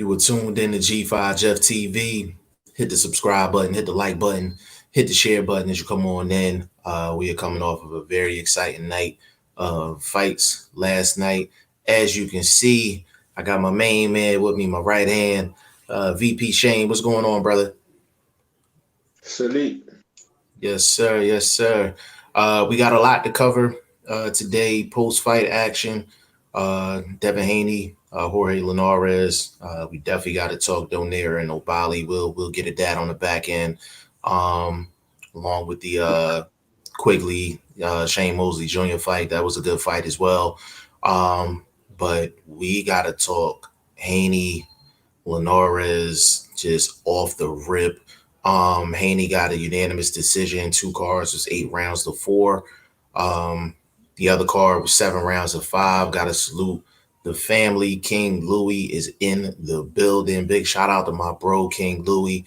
You were tuned in to G5 Jeff TV. Hit the subscribe button, hit the like button, hit the share button as you come on in. We are coming off of a very exciting night of fights last night. As you can see, I got my main man with me, my right hand, VP Shane. What's going on, brother? Salute. Yes, sir. Yes, sir. We got a lot to cover today. Post-fight action. Devin Haney, Jorge Linares. We definitely got to talk Donaire and Obali. We'll get at that on the back end, along with the Quigley Shane Mosley Jr. fight. That was a good fight as well. But we got to talk Haney, Linares, just off the rip. Haney got a unanimous decision. 2 cards was 8 rounds to 4. The other card was 7 rounds to 5. Got to salute the family. King Louis is in the building. Big shout out to my bro King Louis.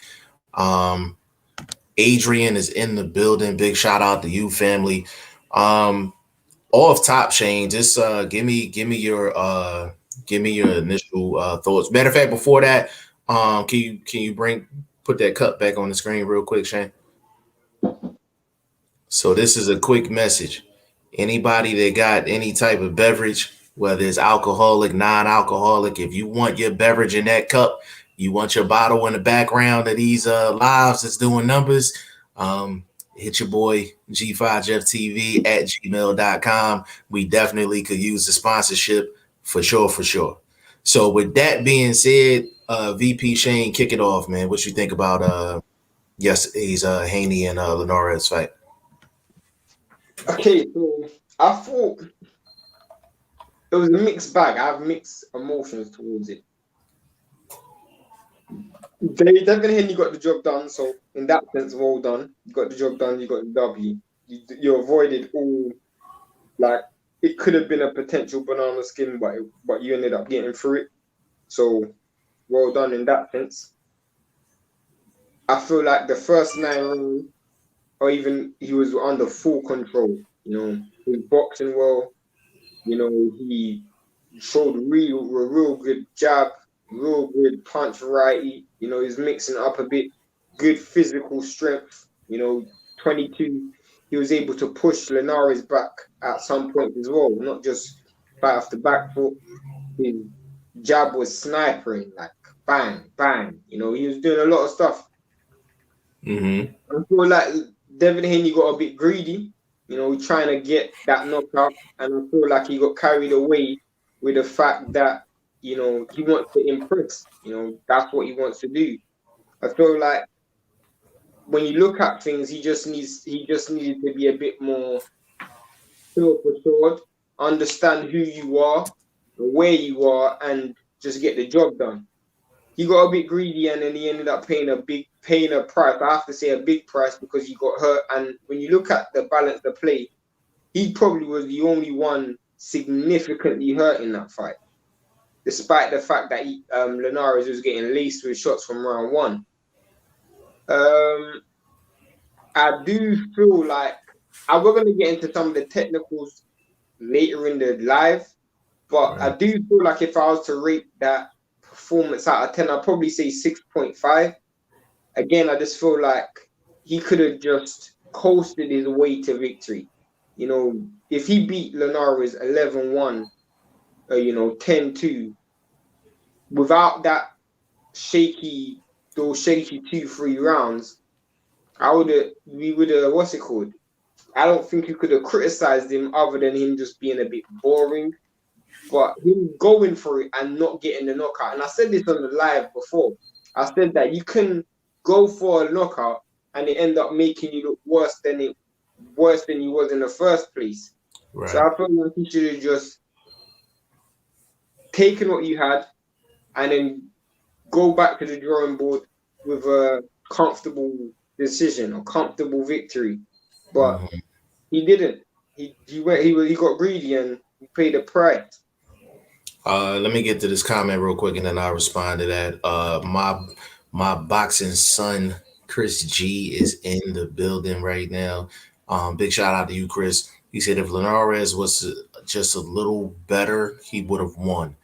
Adrian is in the building. Big shout out to you, family. Off top, Shane. Just give me your initial thoughts. Matter of fact, before that, can you put that cup back on the screen real quick, Shane? So this is a quick message. Anybody that got any type of beverage, whether it's alcoholic, non-alcoholic, if you want your beverage in that cup, you want your bottle in the background of these lives that's doing numbers, hit your boy G5 Jeff TV at gmail.com. We definitely could use the sponsorship for sure. So with that being said, VP Shane, kick it off, man. What you think about yesterday's Haney and Linares fight? Okay, so I thought it was a mixed bag. I have mixed emotions towards it. They definitely got the job done, so in that sense, well done. You got the job done, you got the W. You avoided all, like, it could have been a potential banana skin, but you ended up getting through it. So, well done in that sense. I feel like the first 9 rounds, or even he was under full control. You know, he was boxing well. You know, he showed a real good jab, real good punch variety. You know, he's mixing up a bit. Good physical strength. You know, 22. He was able to push Linares back at some point as well, not just fight off the back foot. His jab was snipering, like bang, bang. You know, he was doing a lot of stuff. Mm-hmm. I feel like Devin Haney got a bit greedy, you know, trying to get that knockout, and I feel like he got carried away with the fact that, you know, he wants to impress. You know, that's what he wants to do. I feel like when you look at things, he just needed to be a bit more self-assured, understand who you are, where you are, and just get the job done. He got a bit greedy, and then he ended up paying a price. I have to say a big price, because he got hurt. And when you look at the balance of play, he probably was the only one significantly hurt in that fight, despite the fact that Linares was getting laced with shots from round 1. I do feel like we're going to get into some of the technicals later in the live, but I do feel like if I was to rate that performance out of 10, I'd probably say 6.5. Again, I just feel like he could have just coasted his way to victory. You know, if he beat Linares 11-1, 10-2, without those shaky 2-3 rounds, we would have, what's it called? I don't think you could have criticized him other than him just being a bit boring. But him going for it and not getting the knockout, and I said this on the live before, I said that you can go for a knockout and it end up making you look worse than you was in the first place. Right. So I feel like he should have just taken what you had and then go back to the drawing board with a comfortable decision or comfortable victory. But he didn't. He got greedy and he paid a price. Let me get to this comment real quick, and then I'll respond to that. My boxing son, Chris G, is in the building right now. Big shout out to you, Chris. He said if Linares was just a little better, he would have won.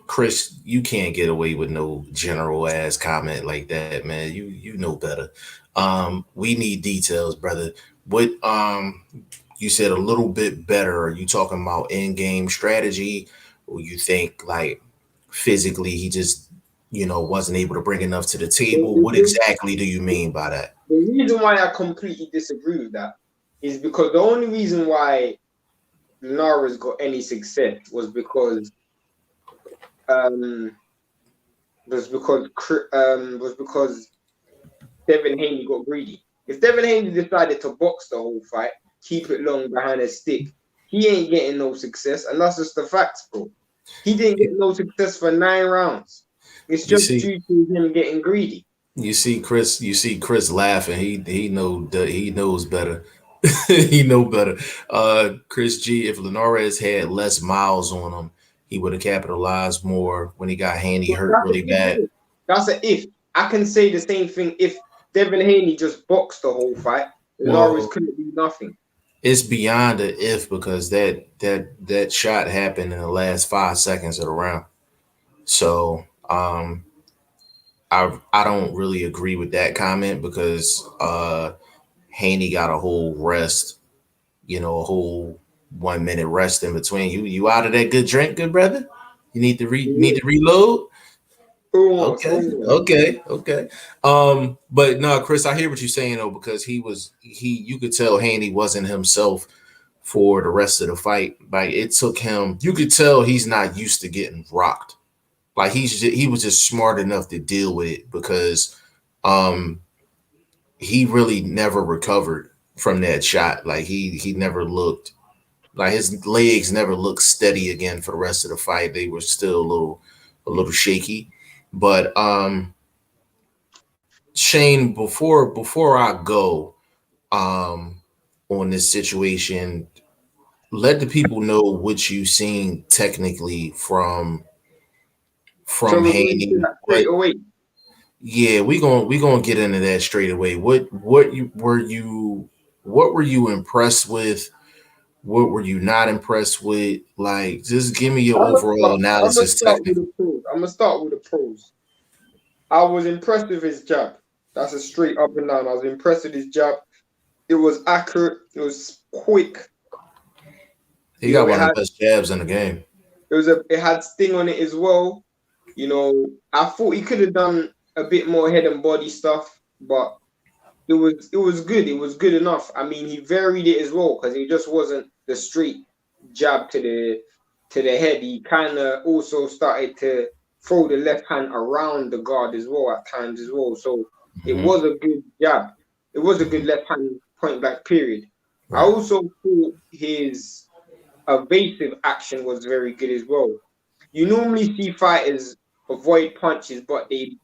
Chris, you can't get away with no general ass comment like that, man. You know better. We need details, brother. What you said a little bit better. Are you talking about in game strategy, or you think like physically he just wasn't able to bring enough to the table? What The, exactly do you mean by that? the reason why I completely disagree with that is because the only reason why Linares got any success um was because Devin Haney got greedy. If Devin Haney decided to box the whole fight, keep it long behind his stick, he ain't getting no success, and that's just the facts, bro. He didn't get no success for 9 rounds. It's You just see, due to him getting greedy. you see Chris laughing. He knows better. He know better. Chris G, if Linares had less miles on him, he would have capitalized more when he got Haney But hurt that's an really if. bad. Though. That's an if. I can say the same thing if Devin Haney just boxed the whole fight. Linares Well, couldn't do nothing. it's beyond a if because that shot happened in the last 5 seconds of the round. So I don't really agree with that comment because Haney got a whole rest, a whole 1 minute rest in between. You out of that good drink, good brother? You need Yeah, to reload. almost, Okay, almost. okay. But no, Chris, I hear what you're saying though, because you could tell Haney wasn't himself for the rest of the fight. Like it took him, you could tell he's not used to getting rocked. Like he was just smart enough to deal with it because um he really never recovered from that shot. Like he never looked like his legs never looked steady again for the rest of the fight. They were still a little shaky. But Shane, before I go um on this situation, let the people know what you seen technically So from we're going to Haney. that straight away. Yeah, we gonna get into that straight away. What were you impressed with? What were you not impressed with? Like, just give me your overall I'm gonna analysis start with the technically. pros. I'm gonna start with the pros. I was impressed with his jab. That's a straight up and down. I was impressed with his jab. It was accurate. It was quick. He You know, got one of the best jabs in the game. it had sting on it as well. You know, I thought he could have done a bit more head and body stuff, but it was good. It was good enough. I mean, he varied it as well because it just wasn't the straight jab to the head. He kind of also started to throw the left hand around the guard as well at times as well. So it Hmm. was a good jab. It was a good left hand point blank period. I Right. also thought his evasive action was very good as well. You normally see fighters avoid punches, but they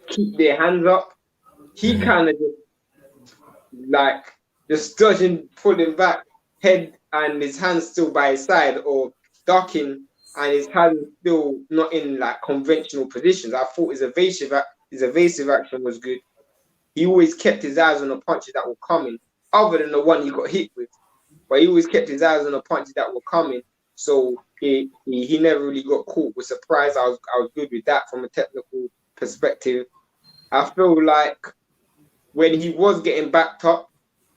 keep their hands up. He Hmm. kind of like just dodging, pulling back, head and his hands still by his side, or ducking and his hands still not in like conventional positions. I thought his evasive action was good. He always kept his eyes on the punches that were coming, other than the one he got hit with. But he always kept his eyes on the punches that were coming. So he never really got caught with surprise. I was good with that from a technical perspective. I feel like when he was getting backed up,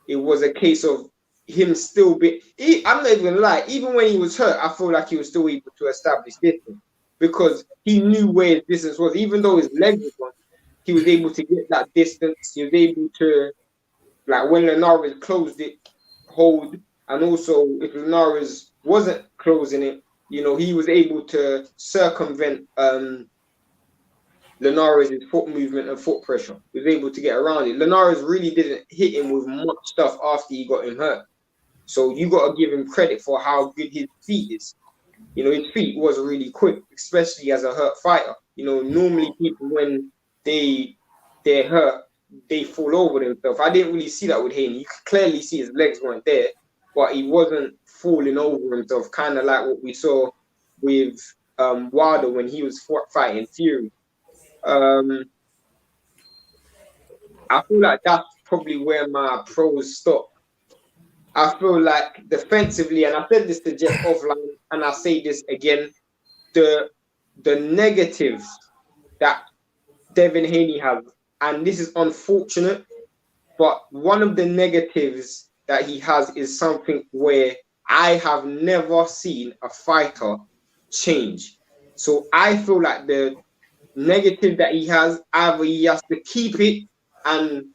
it was a case of him still be. I'm not even gonna lie. Even when he was hurt, I feel like he was still able to establish distance because he knew where his distance was. Even though his legs were gone, he was able to get that distance. He was able to, like when Linares closed it, hold, and also if Linares wasn't closing it, he was able to circumvent Linares' foot movement and foot pressure. He was able to get around it. Linares really didn't hit him with much stuff after he got him hurt. So you got to give him credit for how good his feet is. His feet was really quick, especially as a hurt fighter. Normally people when they they're hurt, they fall over themselves. I didn't really see that with Haney. You could clearly see his legs weren't there, but he wasn't falling over himself, kind of like what we saw with Wilder when he was fighting Fury. Um, I feel like that's probably where my pros stop. I feel like defensively, and I said this to Jeff offline, and I say this again, the the negatives that Devin Haney has, and this is unfortunate, but one of the negatives that he has is something where I have never seen a fighter change. So I feel like the negative that he has, either he has to keep it and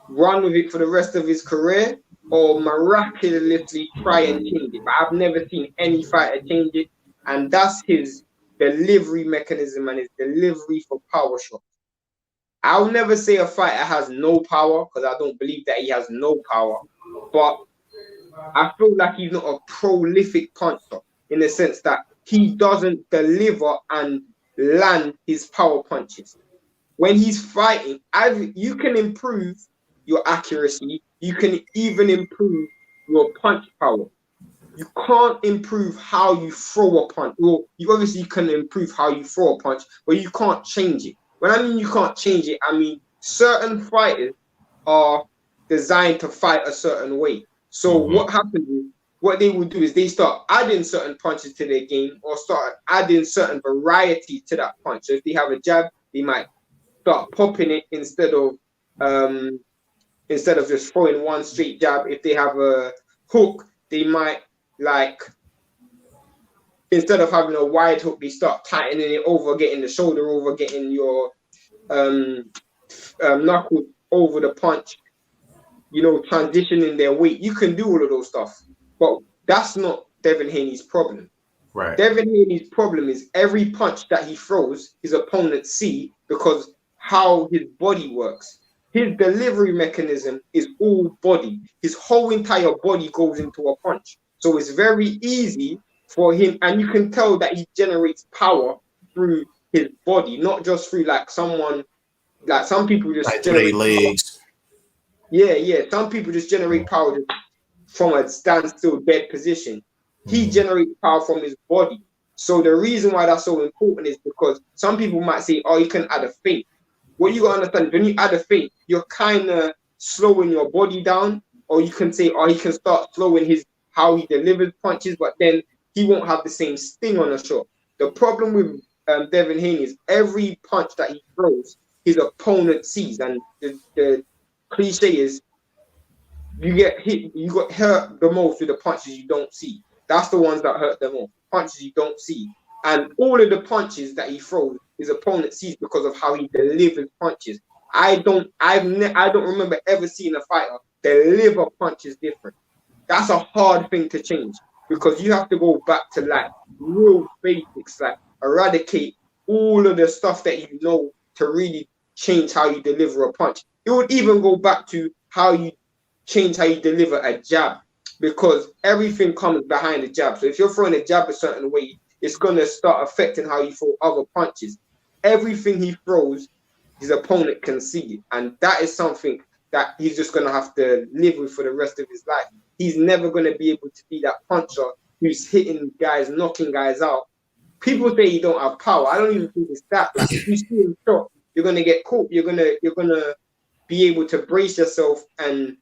run with it for the rest of his career, or miraculously try and change it. But I've never seen any fighter change it, and that's his delivery mechanism and his delivery for power shots. I'll never say a fighter has no power, because I don't believe that he has no power. But I feel like he's not a prolific puncher in the sense that he doesn't deliver and land his power punches. When he's fighting, you can improve your accuracy. You can even improve your punch power. You can't improve how you throw a punch. Well, you obviously can improve how you throw a punch, but you can't change it. When I mean you can't change it, I mean certain fighters are designed to fight a certain way. So what happens is, what they will do is they start adding certain punches to their game, or start adding certain variety to that punch. So if they have a jab, they might start popping it instead of just throwing one straight jab. If they have a hook, they might, like, instead of having a wide hook, they start tightening it over, getting the shoulder over, getting your knuckles over the punch, transitioning their weight. You can do all of those stuff, but that's not Devin Haney's problem. Right. Devin Haney's problem is every punch that he throws, his opponents see, because how his body works. His delivery mechanism is all body. His whole entire body goes into a punch. So it's very easy for him, and you can tell that he generates power through his body, not just through some people just like generate legs. Power. Yeah. Some people just generate power from a standstill dead position. He generates power from his body. So the reason why that's so important is because some people might say, oh, you can add a feint. What you got to understand, when you add a feint, you're kind of slowing your body down, or you can say, oh, he can start slowing how he delivers punches, but then he won't have the same sting on a shot. The problem with Devin Haney is every punch that he throws, his opponent sees, and the cliche is you got hurt the most with the punches you don't see. That's the ones that hurt the most. Punches you don't see. And all of the punches that he throws, his opponent sees because of how he delivers punches. I don't remember ever seeing a fighter deliver punches different. That's a hard thing to change, because you have to go back to like real basics, like eradicate all of the stuff that you know to really change how you deliver a punch. It would even go back to how you change how you deliver a jab, because everything comes behind the jab. So if you're throwing a jab a certain way, it's going to start affecting how you throw other punches. Everything he throws, his opponent can see it. And that is something that he's just going to have to live with for the rest of his life. He's never going to be able to be that puncher who's hitting guys, knocking guys out. People say he don't have power. I don't even think it's that. Like, if you see him shot, you're going to get caught. You're going to be able to brace yourself and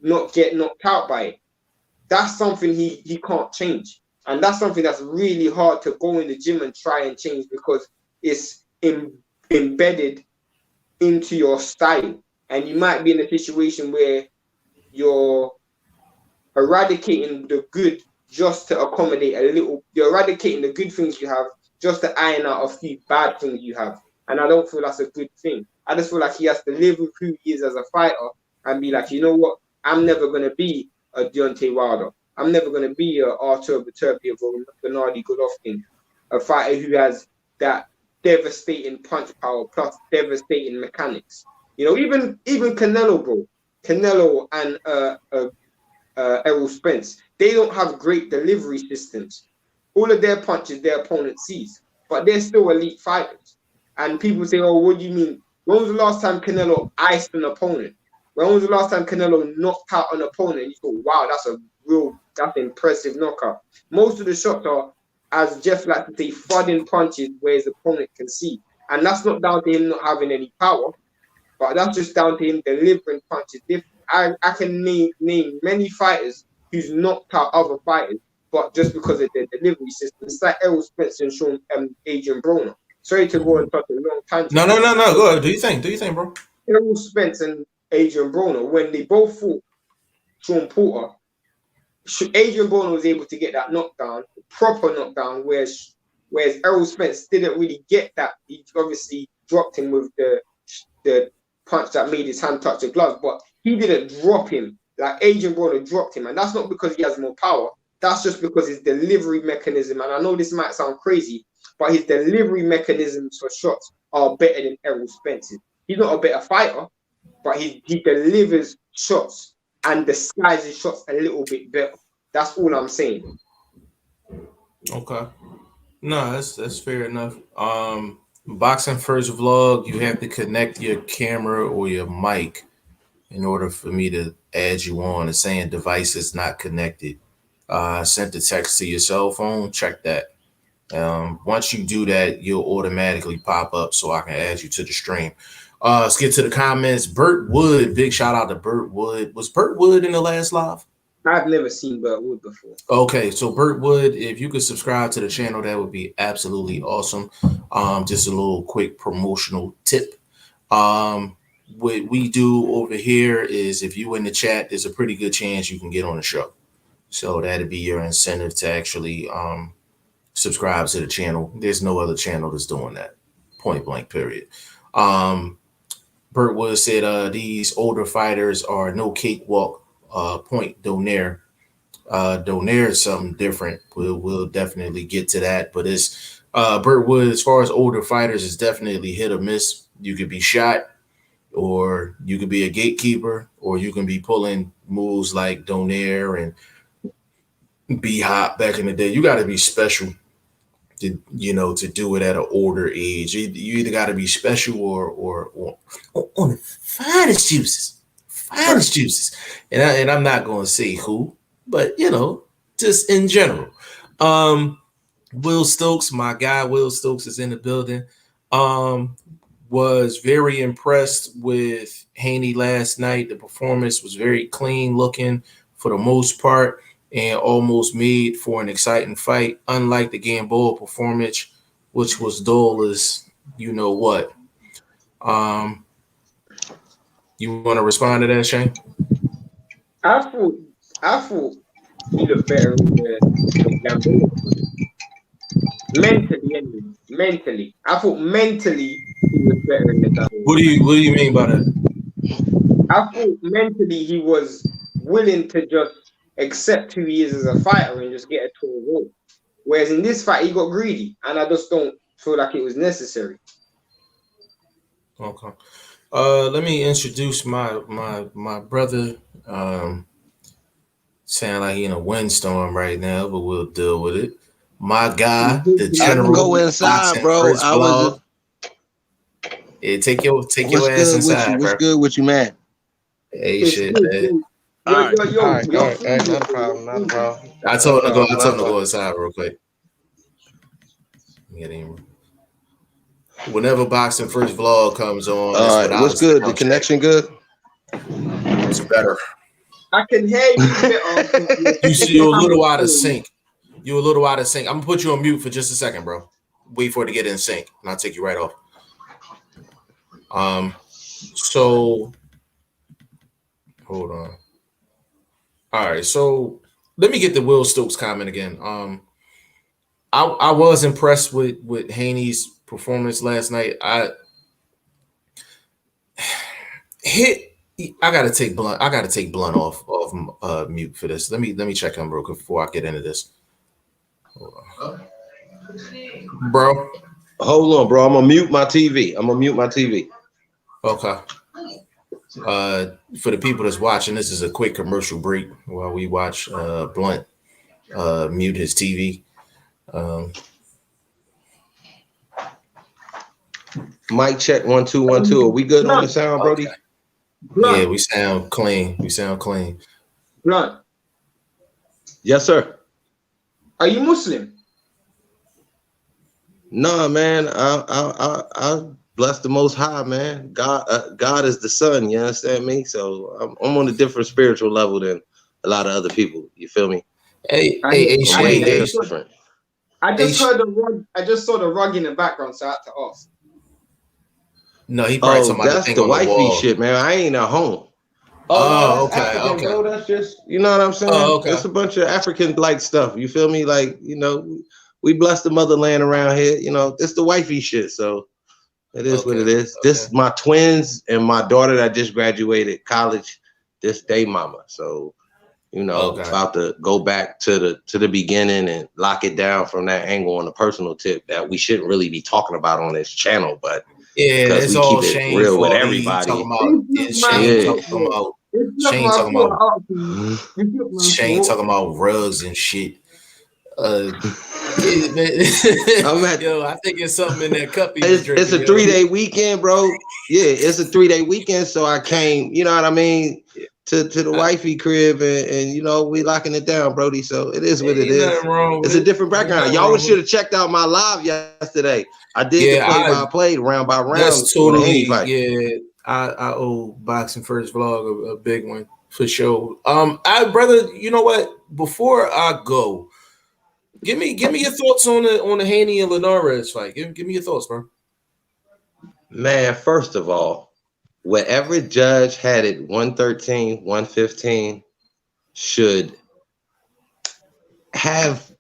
not get knocked out by it. That's something he can't change. And that's something that's really hard to go in the gym and try and change, because it's embedded into your style. And you might be in a situation where you're eradicating the good just to accommodate you're eradicating the good things you have just to iron out a few bad things you have. And I don't feel that's a good thing. I just feel like he has to live with who he is as a fighter and be like, you know what? I'm never going to be a Deontay Wilder. I'm never going to be a Artur Beterbiev or Gennady Golovkin, a fighter who has that devastating punch power plus devastating mechanics. Even Canelo, bro. Canelo and Errol Spence, they don't have great delivery systems. All of their punches their opponent sees, but they're still elite fighters. And people say, oh, what do you mean? When was the last time Canelo iced an opponent? When was the last time Canelo knocked out an opponent? You thought, wow, that's impressive knockout. Most of the shots are, as Jeff likes to say, thudding punches where his opponent can see. And that's not down to him not having any power, but that's just down to him delivering punches different. I can name many fighters who's knocked out other fighters but just because of their delivery system. It's like Errol Spence and Adrian Broner. Sorry to go on such a long tangent. No. Go ahead. Do you think, bro? Errol Spence and Adrian Broner, when they both fought Sean Porter, Adrian Broner was able to get that knockdown, proper knockdown, whereas Errol Spence didn't really get that. He obviously dropped him with the punch that made his hand touch the gloves, but he didn't drop him. Like Adrian Broner dropped him, and that's not because he has more power. That's just because his delivery mechanism, and I know this might sound crazy, but his delivery mechanisms for shots are better than Errol Spence's. He's not a better fighter, but he delivers shots and disguises shots a little bit better. That's all I'm saying. Okay. No, that's fair enough. Boxing First Vlog, you have to connect your camera or your mic in order for me to add you on. It's saying device is not connected. Sent the text to your cell phone. Check that. Once you do that, you'll automatically pop up so I can add you to the stream. Let's get to the comments. Burt Wood, big shout out to Burt Wood. Was Burt Wood in the last live? I've never seen Burt Wood before. Okay, so Burt Wood, if you could subscribe to the channel, that would be absolutely awesome. Just a little quick promotional tip. What we do over here is if you in the chat, there's a pretty good chance you can get on the show. So that'd be your incentive to actually subscribe to the channel. There's no other channel that's doing that. Point blank, period. Burt Wood said these older fighters are no cakewalk. Point Donaire. Donaire is something different. We'll definitely get to that. But it's Burt Wood, as far as older fighters, is definitely hit or miss. You could be shot, or you could be a gatekeeper, or you can be pulling moves like Donaire and B-Hop back in the day. You got to be special to do it at an older age. You either got to be special or on the finest juices. And I'm not going to say who, but just in general. Will Stokes, my guy Will Stokes is in the building. Was very impressed with Haney last night. The performance was very clean looking for the most part and almost made for an exciting fight, unlike the Gamboa performance, which was dull as you know what. You want to respond to that, Shane? I thought he looked better in the Gamboa. Mentally. I thought mentally he was better in the Gamboa. What do you mean by that? I thought mentally he was willing to just accept who he is as a fighter and just get a tour roll. Whereas in this fight he got greedy, and I just don't feel like it was necessary. Okay. Let me introduce my brother. Sound like he in a windstorm right now, but we'll deal with it. My guy, the general. Go inside, bro. Yeah, take your ass inside, What's good with you, man? Hey, shit, man. All right, not a problem. I told him to go inside real quick. Get him. Whenever Boxing First Vlog comes on, all right, what's good? The connection good? It's better. I can hear you. You're a little out of sync. I'm gonna put you on mute for just a second, bro. Wait for it to get in sync, and I'll take you right off. So hold on. All right, so let me get the Will Stokes comment again. I was impressed with Haney's performance last night. I gotta take Blunt off mute for this. Let me check him real quick before I get into this. Hold on. Bro. Hold on, bro. I'm gonna mute my TV. Okay. For the people that's watching, this is a quick commercial break while we watch Blunt mute his TV. Mic check 1 2 1 2. Are we good on the sound, Brody? Okay. Yeah, we sound clean. Blunt. Yes, sir. Are you Muslim? Nah, man. I bless the Most High, man. God is the sun. You understand me? So I'm on a different spiritual level than a lot of other people. You feel me? Hey, I, hey, hey, I, Way Shane. I Hey, just, different. I just Hey, heard the rug. I just saw the rug in the background, so I had to ask. no, he probably Oh, talking about the that's thing the on the wifey wall. shit, man. I ain't at home. Oh no, Oh, that's okay, African, okay. bro. That's just, you know what I'm Oh, saying? okay. It's a bunch of African like stuff. You feel me? Like, we bless the motherland around here. It's the wifey shit. So it is what Okay, it is. okay. This my twins and my daughter that just graduated college this day, mama. So, Okay. about to go back to the beginning and lock it down from that angle on a personal tip that we shouldn't really be talking about on this channel, but Yeah, because it's we all keep it Shane real with fault. He talking everybody. about It's not it's my Shane Yeah. fault, talking bro. about It's not Shane my talking fault. about I asked you. It's not my Shane fault. talking about rugs and shit. Yeah, man. I'm at Yo, I think it's something in that cup he was it's drinking, a yo. 3-day weekend, bro. Yeah, it's a 3-day weekend. So I came, you know what I mean, to the wifey crib and we locking it down, Brody. So it is what it Ain't is. nothing wrong with It's a it. different Ain't background. nothing Y'all wrong with should it. have checked out my live yesterday. I did the Yeah, play by play round by round that's on the Haney totally, fight. yeah. I owe Boxing First Vlog a big one for sure. Brother, you know what? Before I go, give me your thoughts on the Haney and Linares fight. Give me your thoughts, bro. Man, first of all, whatever judge had it 113, 115 should have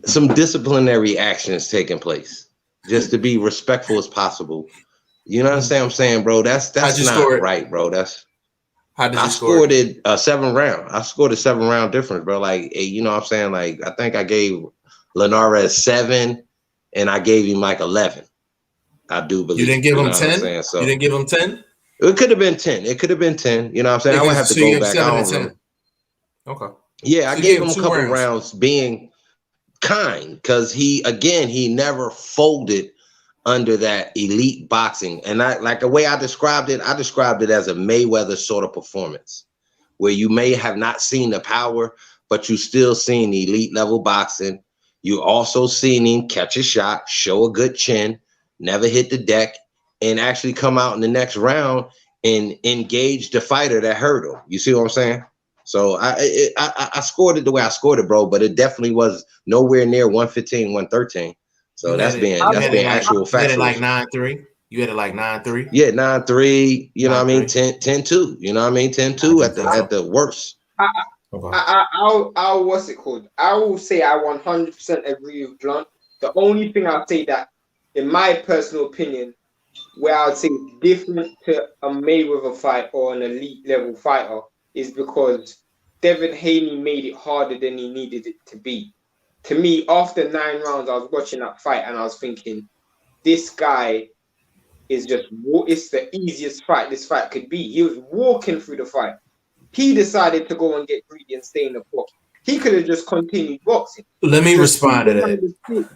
some disciplinary actions taking place just to be respectful as possible. You know what I'm saying, bro? How'd That's you score not it? right, bro. How did I you score scored it? it a 7-round. I scored a 7-round difference, bro. Like, you know what I'm saying? Like, I think I gave Linares 7 and I gave him like 11. I do believe. You didn't give You him know what I'm 10? saying? You So didn't give him 10? it could have been 10. It could have been 10. You know what I'm saying? I would have to So you go gave back. I 7 don't and remember. 10. Okay. Yeah, I So you gave gave him him a 2 couple rounds. rounds being kind because he never folded under that elite boxing. And I like the way I described it as a Mayweather sort of performance where you may have not seen the power, but you still seen elite level boxing. You also seen him catch a shot, show a good chin, never hit the deck, and actually come out in the next round and engage the fighter that hurt him. You see what I'm saying? So I scored it the way I scored it, bro, but it definitely was nowhere near 115, 113. So that's being actual You had it like factual. 9-3. You had it like 9-3. Yeah, 9-3, you know what I mean? 9-3. 10-2, you know what I mean? 10-2 at the worst. Okay. I'll what's it called? I will say I 100% agree with Blunt. The only thing I'll say that, in my personal opinion, where I would say it's different to a Mayweather fight or an elite level fighter is because Devin Haney made it harder than he needed it to be. To me, after 9 rounds, I was watching that fight and I was thinking, this guy is it's the easiest fight this fight could be. He was walking through the fight. He decided to go and get greedy and stay in the box. He could have just continued boxing. Let me Just respond to that. and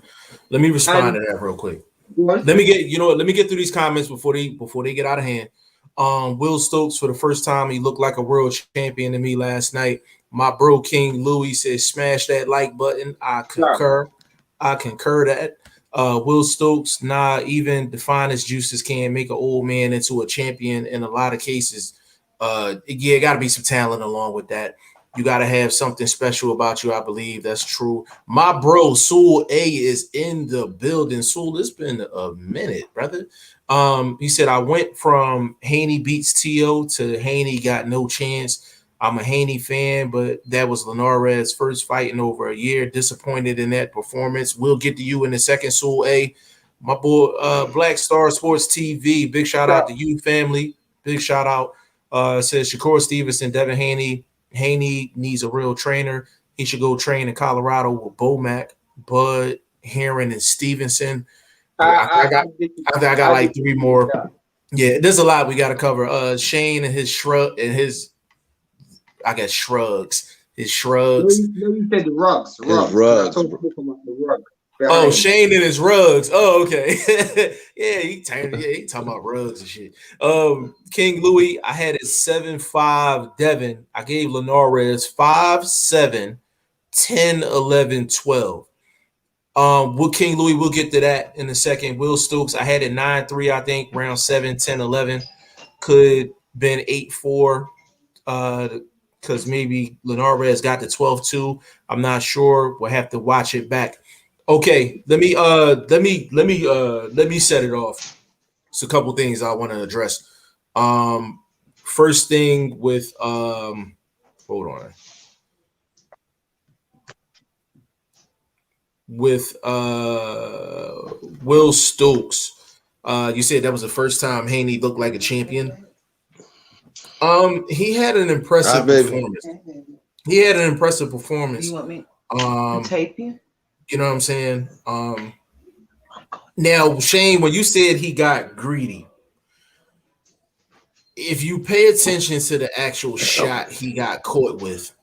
Let me respond to that real quick. Let me get through these comments before they get out of hand. Will Stokes, for the first time, he looked like a world champion to me last night. My bro King Louis says, smash that like button. I concur. I concur that. Will Stokes, even the finest juices can make an old man into a champion in a lot of cases. Yeah, got to be some talent along with that. You got to have something special about you. I believe that's true. My bro, Soul A is in the building. Soul, it's been a minute, brother. He said, I went from Haney beats T.O. to Haney got no chance. I'm a Haney fan, but that was Linares' first fight in over a year. Disappointed in that performance. We'll get to you in a second, Soul A. My boy, Black Star Sports TV. Big shout out to you, family. Big shout out. Says Shakur Stevenson, Devin Haney. Haney needs a real trainer. He should go train in Colorado with Bomac, Bud, Heron, and Stevenson. I got like 3 more. Yeah, there's a lot we got to cover. Shane and his shrug and his, I guess, shrugs. His shrugs. No, you said the rugs. His rugs. I told you about the rug. Oh, Shane and his rugs. Oh, okay. Yeah, he talking about rugs and shit. King Louis, I had it 7-5 Devin. I gave Linares 5-7, 10, 11, 12. With King Louis, we'll get to that in a second. Will Stokes, I had it 9-3, I think, round 7, 10, 11. Could been 8-4. because maybe Linares got the 12-2. I'm not sure. We'll have to watch it back. Okay, let me set it off. It's a couple things I want to address. First thing with hold on. With Will Stokes. You said that was the first time Haney looked like a champion. He had an impressive performance. He had an impressive performance. You want me to tape you? You know what I'm saying? Now, Shane, when you said he got greedy, if you pay attention to the actual shot he got caught with,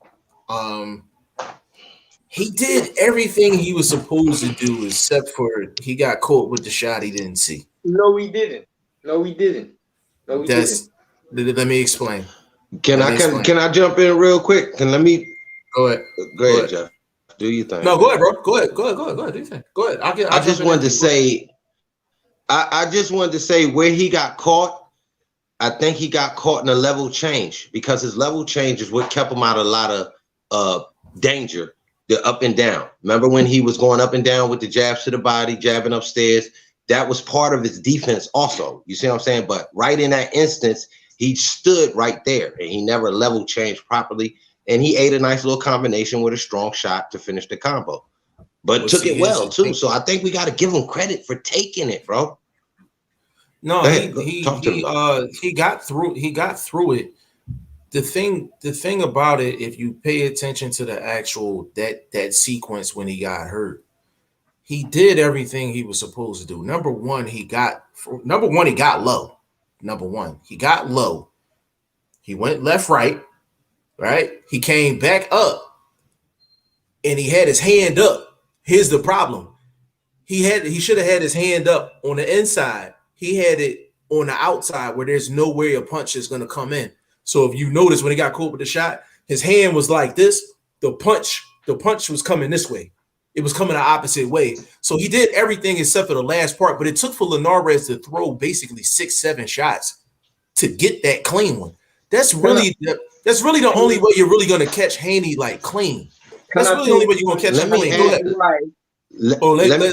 he did everything he was supposed to do except for he got caught with the shot he didn't see. No, he didn't. No, he didn't. No, he didn't. Let me explain. Can I jump in real quick? Go ahead, Jeff. Do your thing. No, go ahead, bro. Go ahead. Do your thing. Go ahead. I just wanted to say where he got caught. I think he got caught in a level change because his level change is what kept him out of a lot of danger. The up and down. Remember when he was going up and down with the jabs to the body, jabbing upstairs? That was part of his defense also. You see what I'm saying? But right in that instance, he stood right there and he never level changed properly. And he ate a nice little combination with a strong shot to finish the combo. But took it well too. So I think we got to give him credit for taking it, bro. No, he got through it. The thing about it, if you pay attention to the actual that sequence when he got hurt, he did everything he was supposed to do. Number one, he got low. He got low. He went left, right. He came back up, and he had his hand up. Here's the problem: he should have had his hand up on the inside. He had it on the outside where there's no way a punch is going to come in. So if you notice when he got caught with the shot, his hand was like this. The punch was coming this way. It was coming the opposite way. So he did everything except for the last part, but it took for Linares to throw basically 6-7 shots to get that clean one. That's really the only way you're really going to catch Haney like clean. That's really the only way you're going to catch him clean. Go ahead.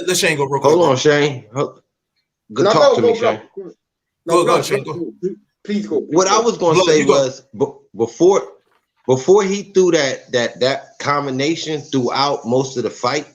Let Shane go real quick. Hold on, Shane. Talk to me, Shane. Go, Shane. Go. Please go. What I was going to say was before he threw that combination throughout most of the fight,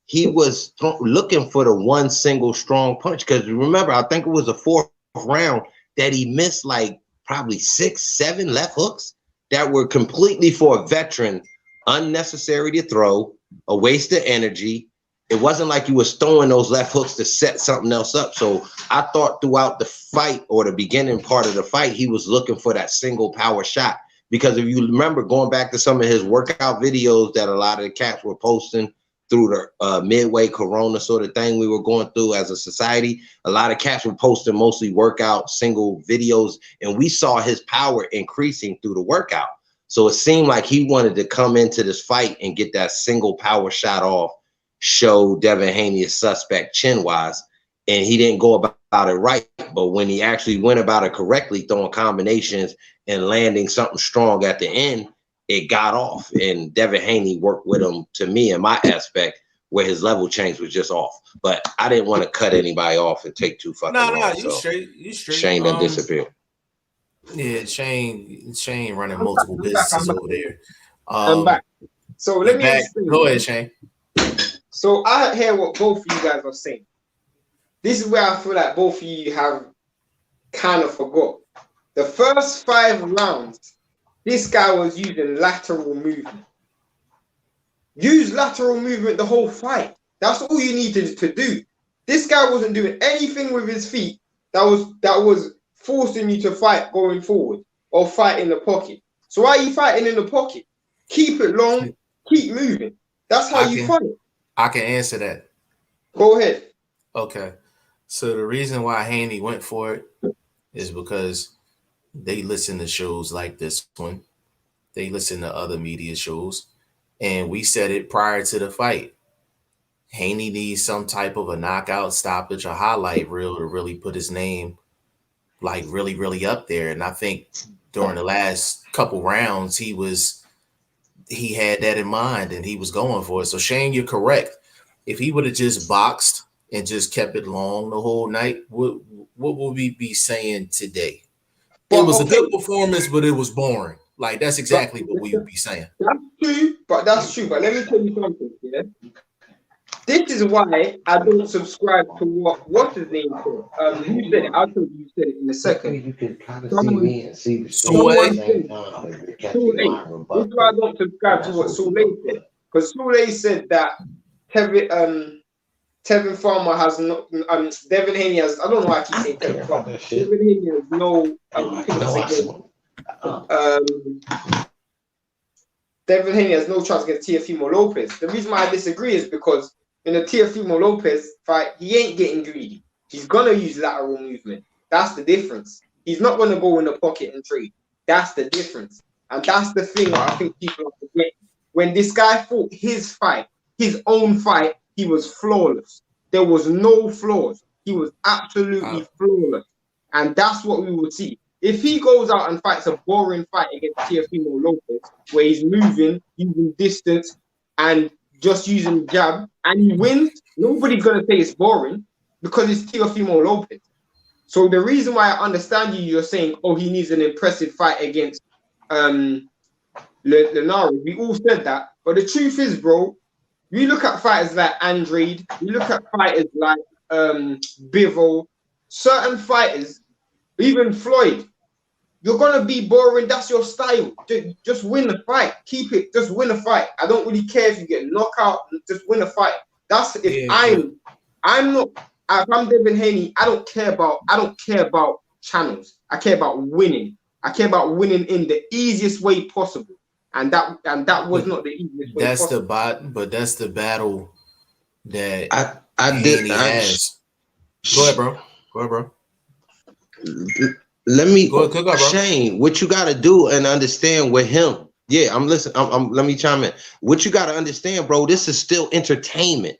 he was looking for the one single strong punch. Because remember, I think it was the fourth round that he missed like probably 6-7 left hooks that were completely for a veteran, unnecessary to throw, a waste of energy. It wasn't like he was throwing those left hooks to set something else up. So I thought throughout the fight or the beginning part of the fight, he was looking for that single power shot. Because if you remember going back to some of his workout videos that a lot of the cats were posting through the midway corona sort of thing we were going through as a society, a lot of cats were posting mostly workout single videos, and we saw his power increasing through the workout. So it seemed like he wanted to come into this fight and get that single power shot off, show Devin Haney a suspect chin-wise, and he didn't go about it right. But when he actually went about it correctly, throwing combinations and landing something strong at the end, it got off. And Devin Haney worked with him, to me, in my aspect, where his level change was just off. But I didn't want to cut anybody off and take too fucking long. No, you straight. Shane done disappeared. Yeah, Shane running multiple businesses over there. I'm back. So let me explain. Go ahead, Shane. So I hear what both of you guys are saying. This is where I feel like both of you have kind of forgot. The first 5 rounds, this guy was using lateral movement. Use lateral movement the whole fight. That's all you needed to do. This guy wasn't doing anything with his feet that was forcing you to fight going forward or fight in the pocket. So why are you fighting in the pocket? Keep it long, keep moving. That's how you fight. I can answer that. Go ahead. Okay. So the reason why Haney went for it is because they listen to shows like this one. They listen to other media shows. And we said it prior to the fight. Haney needs some type of a knockout stoppage, a highlight reel to really put his name like really, really up there. And I think during the last couple rounds, he had that in mind and he was going for it. So Shane, you're correct. If he would have just boxed and just kept it long the whole night, what would we be saying today? It was a good performance, but it was boring. Like, that's exactly what we would be saying. That's true, but that's true. But let me tell you something, yeah? This is why I don't subscribe to what's his name for. You said it. I'll tell you said it in a second. You can kind of see me and see the someone said, Soule. This is why I don't subscribe to what Soule said. Because Soule said that Tevin Farmer has no, Devin Haney has, I don't know why I keep saying Tevin Farmer. Devin Haney has no, Devin Haney has no chance against Teofimo Lopez. The reason why I disagree is because in the Teofimo Lopez fight, he ain't getting greedy. He's going to use lateral movement. That's the difference. He's not going to go in the pocket and trade. That's the difference. And that's the thing that I think people are forgetting. When this guy fought his fight, his own fight, he was flawless. There was no flaws. He was absolutely flawless. And that's what we will see. If he goes out and fights a boring fight against Teofimo Lopez, where he's moving, using distance, and just using jab, and he wins, nobody's going to say it's boring because it's Teofimo Lopez. So the reason why I understand you're saying, oh, he needs an impressive fight against Linares. We all said that. But the truth is, bro, we look at fighters like Andrade, we look at fighters like Bivol, certain fighters, even Floyd, you're going to be boring. That's your style. Just win the fight. Keep it. Just win a fight. I don't really care if you get knocked out. Just win a fight. That's if I'm not. If I'm Devin Haney, I don't care about channels. I care about winning. I care about winning in the easiest way possible. And that was not the easiest way possible. That's the battle that I did. Has. Go ahead, bro. Let me, go ahead, up, Shane, what you got to do and understand with him. Yeah, I'm listening. Let me chime in. What you got to understand, bro, this is still entertainment.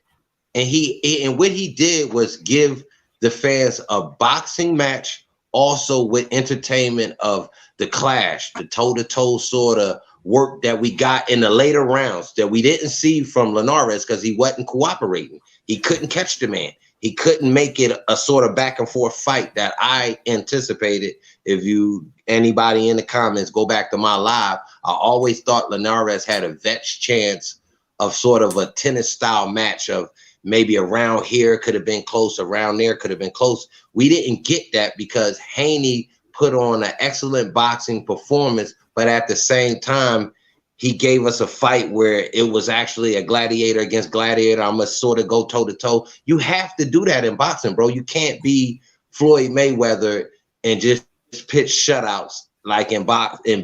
And what he did was give the fans a boxing match, also with entertainment of the clash, the toe-to-toe sort of work that we got in the later rounds that we didn't see from Linares because he wasn't cooperating. He couldn't catch the man. He couldn't make it a sort of back and forth fight that I anticipated. If anybody in the comments go back to my live, I always thought Linares had a vet's chance of sort of a tennis style match of maybe around here could have been close, around there could have been close. We didn't get that because Haney put on an excellent boxing performance, but at the same time, he gave us a fight where it was actually a gladiator against gladiator. I must sort of go toe to toe. You have to do that in boxing, bro. You can't be Floyd Mayweather and just pitch shutouts like in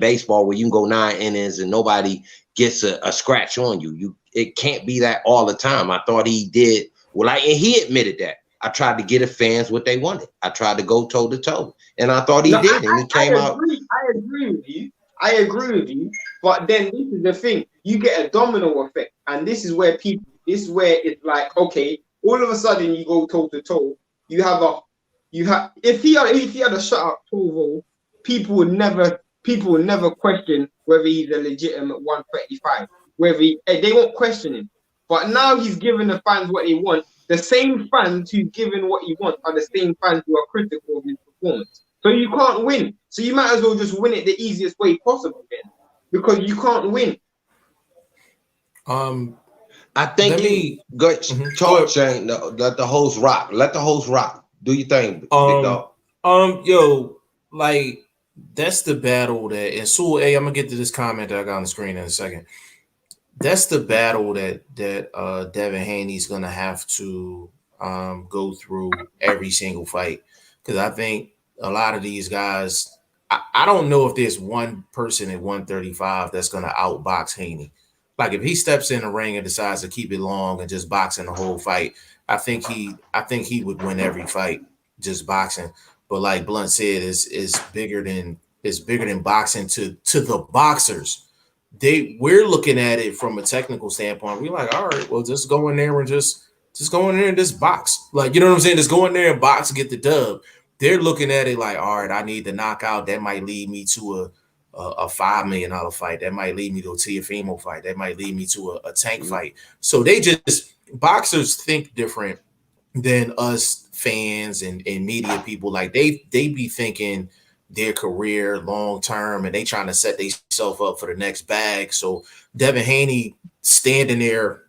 baseball where you can go 9 innings and nobody gets a scratch on you. It can't be that all the time. I thought he did well, and he admitted that. I tried to get the fans what they wanted. I tried to go toe to toe, and I thought he did, and he came out. I agree with you. But then this is the thing: you get a domino effect, and this is where it's like, okay, all of a sudden you go toe to toe. If he had a shutout 12-0, people would never question whether he's a legitimate 135. They won't question him. But now he's giving the fans what they want. The same fans who's giving what he wants are the same fans who are critical of his performance. So you can't win. So you might as well just win it the easiest way possible then, because you can't win. I think go talk, Shane. Let the host rock. Let the host rock. Do your thing, big dog. Like that's the battle that, and Soule, I'm gonna get to this comment that I got on the screen in a second. That's the battle that Devin Haney's gonna have to go through every single fight, because I think a lot of these guys, I don't know if there's one person at 135 that's gonna outbox Haney. Like if he steps in the ring and decides to keep it long and just boxing the whole fight, I think he would win every fight just boxing. But like Blunt said, is bigger than boxing to the boxers. We're looking at it from a technical standpoint. We're like, all right, well, just go in there and just go in there and just box. Like, you know what I'm saying? Just go in there and box and get the dub. They're looking at it like, all right, I need the knockout. That might lead me to a $5 million fight. That might lead me to a Teofimo fight. That might lead me to a Tank fight. So boxers think different than us fans and media people. Like they be thinking their career long term, and they trying to set themselves up for the next bag. So Devin Haney standing there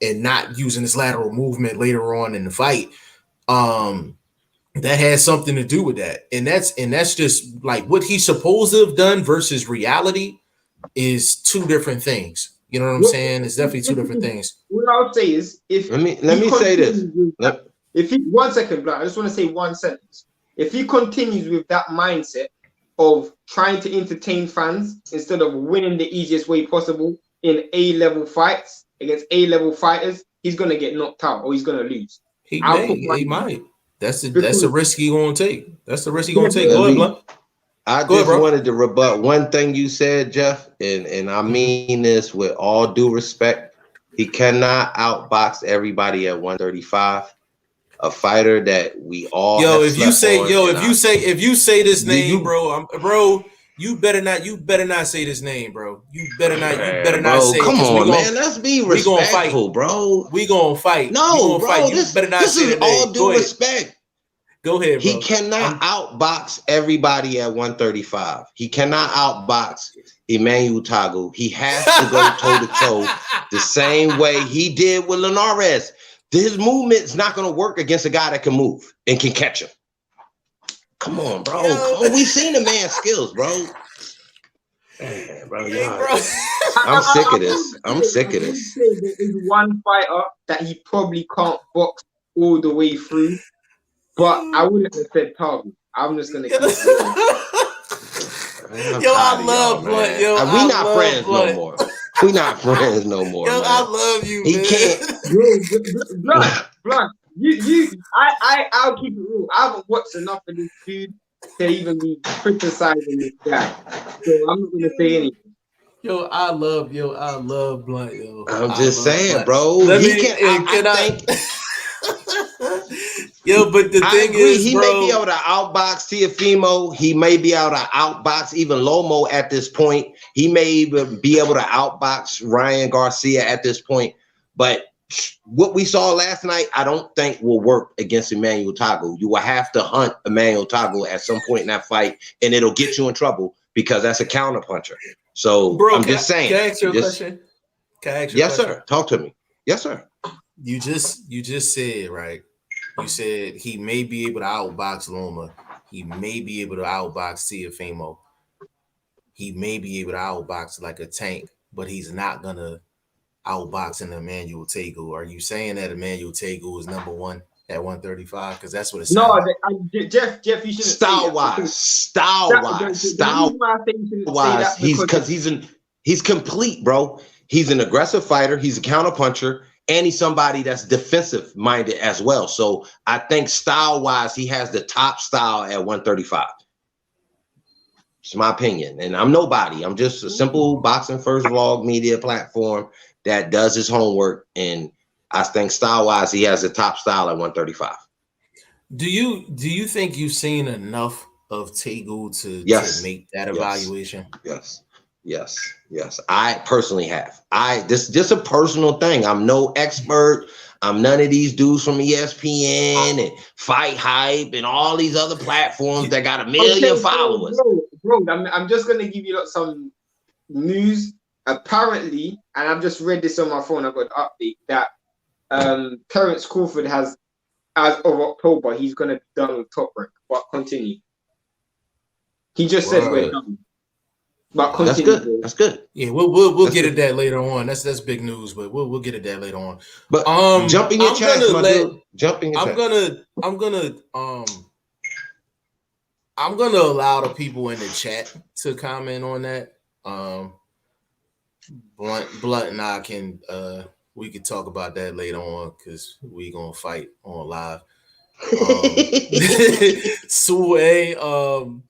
and not using his lateral movement later on in the fight, that has something to do with that. And that's just like what he's supposed to have done versus reality is two different things. You know what I'm saying? It's definitely two different things. What I would say is, if let me say this. If he 1 second, Black, I just want to say one sentence. If he continues with that mindset of trying to entertain fans instead of winning the easiest way possible in A-level fights against A-level fighters, he's gonna get knocked out or he's gonna lose. He might. That's a risk he gonna take. That's the risk he gonna take. Go ahead, Blunt. I just wanted to rebut one thing you said, Jeff, and I mean this with all due respect. He cannot outbox everybody at 135. A fighter that we all if you say this name, bro, you better not say this name, bro. You better not say it. Come on, man. Let's be respectful, bro. We gonna fight. No, bro. This is all due respect. Go ahead, bro. He cannot outbox everybody at 135. He cannot outbox Emmanuel Tagu. He has to go toe-to-toe the same way he did with Linares. His movement is not going to work against a guy that can move and can catch him. Come on, bro. We've seen the man's skills, bro. Man, bro, I'm sick of this. I'm sick of this. There is one fighter that he probably can't box all the way through, but I wouldn't have said Tagu. I'm just gonna keep it. I love Blunt. We not friends no more. We not friends no more. Yo, man. I love you. He man. Can't. Blunt. I'll keep it real. I haven't watched enough of this dude to even be criticizing this guy, so I'm not gonna say anything. I love Blunt. I'm just saying, bro. But the thing is, he may be able to outbox Teofimo. He may be able to outbox even Lomo at this point. He may even be able to outbox Ryan Garcia at this point. But what we saw last night, I don't think will work against Emmanuel Tagu. You will have to hunt Emmanuel Tagu at some point in that fight, and it'll get you in trouble because that's a counterpuncher. So I'm just saying. Can I ask you a question? Yes, sir. Talk to me. Yes, sir. You just said, right? You said he may be able to outbox Loma. He may be able to outbox Teofimo. He may be able to outbox like a Tank, but he's not gonna outbox an Emmanuel Tagu. Are you saying that Emmanuel Tagu is number one at 135? Because that's what it's no, Jeff, you should style wise. He's complete, bro. He's an aggressive fighter. He's a counterpuncher. And he's somebody that's defensive minded as well. So I think style wise, he has the top style at 135. It's my opinion. And I'm nobody. I'm just a simple Boxing First Vlog media platform that does his homework. And I think style wise, he has the top style at 135. Do you think you've seen enough of Tagu to make that evaluation? Yes. I personally have. This just a personal thing. I'm no expert. I'm none of these dudes from ESPN and Fight Hype and all these other platforms that got 1 million followers. Bro, I'm just gonna give you some news. Apparently, and I've just read this on my phone. I got an update that Terence Crawford has, as of October, he's gonna be done with Top Rank. But continue. He just said we're done. But that's good. That's good. Yeah, we'll get at that later on. That's big news, but we'll get at that later on. But jump in your chat, jump in your chat. I'm gonna allow the people in the chat to comment on that. Blunt and I can we could talk about that later on because we gonna fight on live. Sue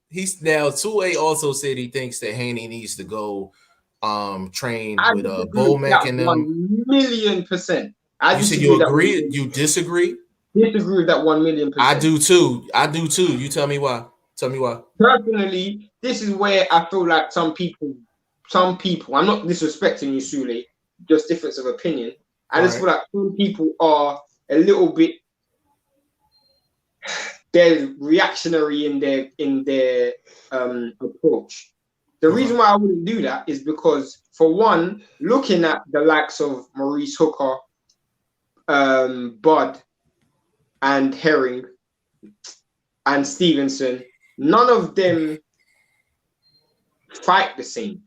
he's now 2A also said he thinks that Haney needs to go train with Bowmac and them. 1,000,000%. You said you agree? You disagree? Disagree with that 1,000,000%. I do too. You tell me why. Tell me why. Personally, this is where I feel like some people, I'm not disrespecting you, Sule, just difference of opinion. I just feel like some people are a little bit, they're reactionary in their approach. The reason why I wouldn't do that is because, for one, looking at the likes of Maurice Hooker, Bud, and Herring, and Stevenson, none of them fight the same.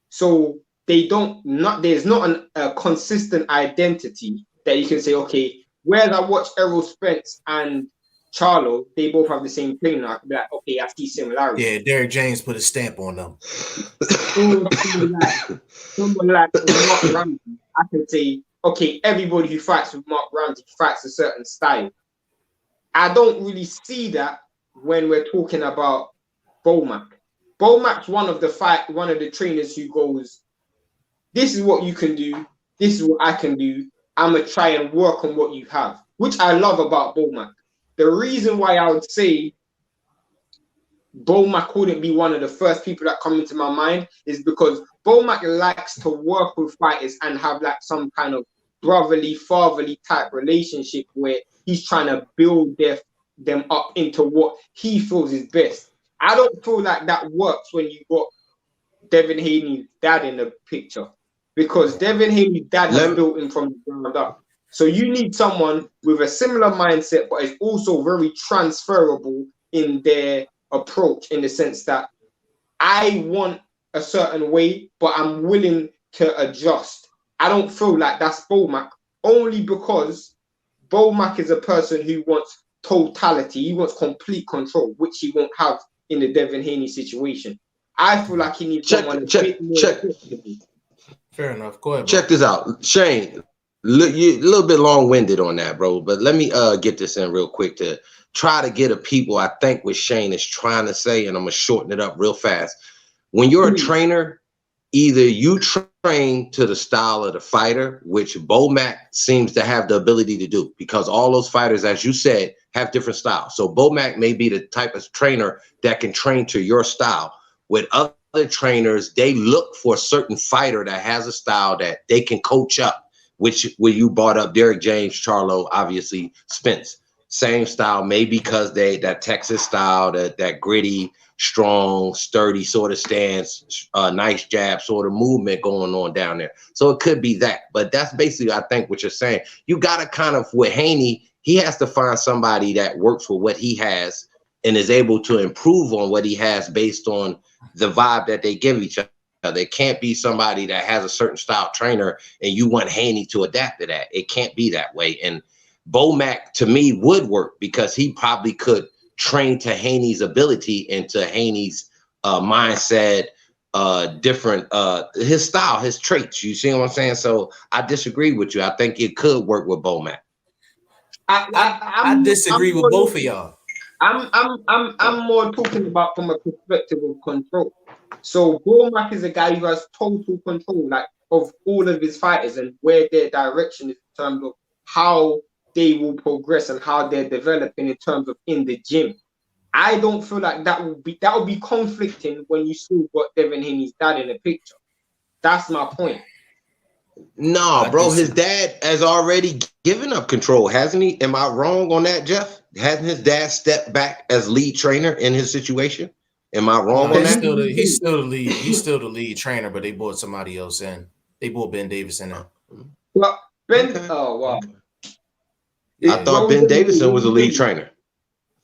So there's not a consistent identity that you can say, okay, whereas I watch Errol Spence and Charlo, they both have the same trainer. I could be like, okay, I see similarities. Yeah, Derrick James put a stamp on them. Someone like Mark Ramsey, I can say, okay, everybody who fights with Mark Ramsey fights a certain style. I don't really see that when we're talking about Bomac. Bomac's one of the trainers who goes, this is what you can do, this is what I can do. I'm gonna try and work on what you have, which I love about Bomac. The reason why I would say Bomac wouldn't be one of the first people that come into my mind is because Bomac likes to work with fighters and have like some kind of brotherly, fatherly type relationship where he's trying to build them up into what he feels is best. I don't feel like that works when you got Devin Haney's dad in the picture, because Devin Haney's dad has built him from the ground up. So you need someone with a similar mindset, but is also very transferable in their approach, in the sense that I want a certain way, but I'm willing to adjust. I don't feel like that's Bomac, only because Bomac is a person who wants totality. He wants complete control, which he won't have in the Devin Haney situation. I feel like he needs someone a bit more. Fair enough. Go ahead, bro. Check this out, Shane. Look, you a little bit long-winded on that, bro. But let me get this in real quick to try to get a people. I think what Shane is trying to say, and I'm gonna shorten it up real fast. When you're a trainer, either you train to the style of the fighter, which Bomac seems to have the ability to do, because all those fighters, as you said, have different styles. So Bomac may be the type of trainer that can train to your style. With other trainers, they look for a certain fighter that has a style that they can coach up, which when you brought up Derrick James, Charlo, obviously Spence, same style, maybe because that Texas style, that gritty, strong, sturdy sort of stance, nice jab sort of movement going on down there. So it could be that, but that's basically, I think, what you're saying. You got to kind of, with Haney, he has to find somebody that works with what he has and is able to improve on what he has based on the vibe that they give each other. There can't be somebody that has a certain style trainer and you want Haney to adapt to that. It can't be that way. And Bomac, to me, would work because he probably could train to Haney's ability and to Haney's mindset, different, his style, his traits. You see what I'm saying? So I disagree with you. I think it could work with Bomac. I disagree with both of y'all. I'm more talking about from a perspective of control. So Bomac is a guy who has total control, like, of all of his fighters and where their direction is in terms of how they will progress and how they're developing in terms of in the gym. I don't feel like that would be conflicting when you still got Devin Haney's dad in the picture. That's my point. No, bro, his dad has already given up control, hasn't he? Am I wrong on that, Jeff? Hasn't his dad stepped back as lead trainer in his situation? Am I wrong on that? He's still the lead. He's still the lead trainer, but they brought somebody else in. They brought Ben Davis in. Well, Ben. Oh wow. I thought Ben Davison was a lead trainer.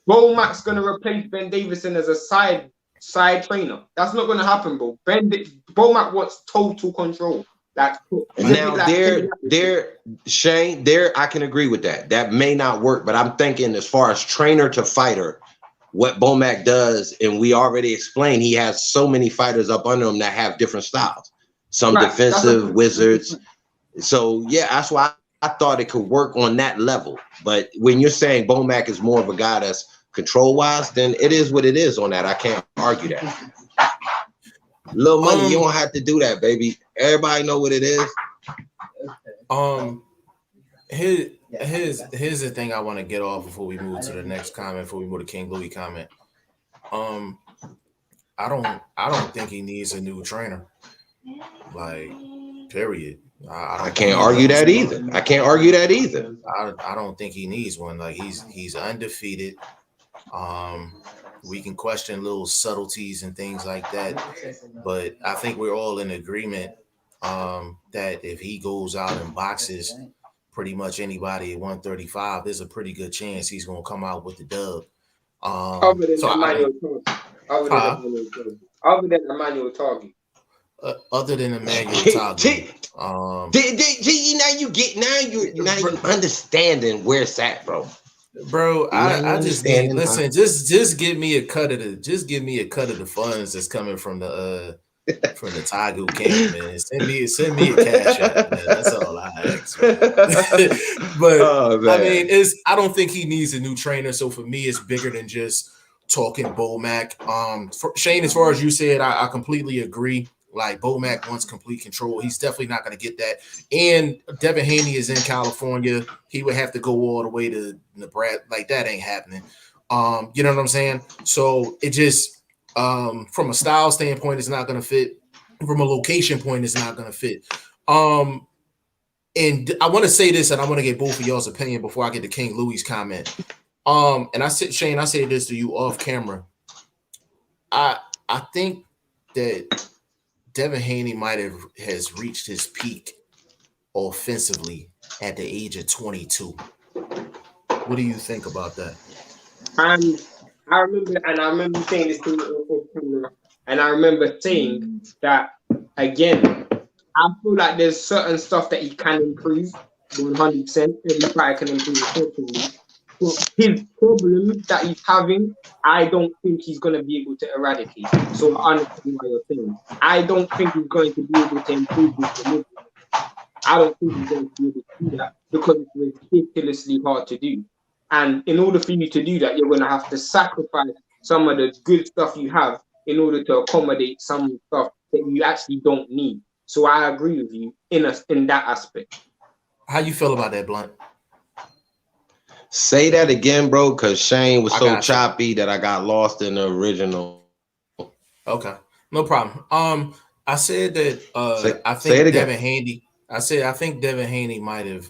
Bomac's gonna replace Ben Davison as a side trainer. That's not gonna happen, bro. Bomac wants total control. Now, Shane, I can agree with that. That may not work, but I'm thinking as far as trainer to fighter, what Bomac does, and we already explained, he has so many fighters up under him that have different styles. Some defensive wizards. So yeah, that's why I thought it could work on that level. But when you're saying Bomac is more of a guy that's control-wise, then it is what it is on that. I can't argue that. Little money, you don't have to do that, baby. Everybody know what it is. Here's the thing I want to get off before we move to the next comment, before we move to King Louis comment. Um, I don't think he needs a new trainer. Like, period. I I don't think can't he argue needs that one. either. I can't argue that either. I don't think he needs one. Like he's undefeated. We can question little subtleties and things like that, but I think we're all in agreement that if he goes out and boxes pretty much anybody at 135, there's a pretty good chance he's gonna come out with the dub. Other than So I Emmanuel don't. Target. Other than Huh? Emmanuel Target. Other than Emmanuel Target. Other than Emmanuel Tagu, Now you understanding where it's at, bro. bro, Now you I just need understanding. listen. Just give me a cut of the funds that's coming from the Tagu camp, man. Send me a cash app, man. That's all I ask. But Oh, man. I mean, I don't think he needs a new trainer. So for me, it's bigger than just talking Bomac. Shane, as far as you said, I completely agree. Like Bomac wants complete control. He's definitely not going to get that. And Devin Haney is in California. He would have to go all the way to Nebraska. Like that ain't happening. You know what I'm saying? So it just from a style standpoint, it's not going to fit. From a location point, it's not going to fit. And I want to say this, and I want to get both of y'all's opinion before I get to King Louis' comment. And I said, Shane, I said this to you off camera. I think that Devin Haney has reached his peak offensively at the age of 22. What do you think about that? I remember saying this thing off camera, and I remember saying that again. I feel like there's certain stuff that he can improve 100%. Every fighter can improve it. But his problems that he's having, I don't think he's going to be able to eradicate. So I understand what you're saying. I don't think he's going to be able to improve this. I don't think he's going to be able to do that because it's ridiculously hard to do. And in order for you to do that, you're going to have to sacrifice some of the good stuff you have in order to accommodate some stuff that you actually don't need. So I agree with you in that aspect. How you feel about that, Blunt? Say that again, bro, because Shane was so choppy that I got lost in the original. Okay, no problem. I said that I think Devin Haney. I think Devin Haney might have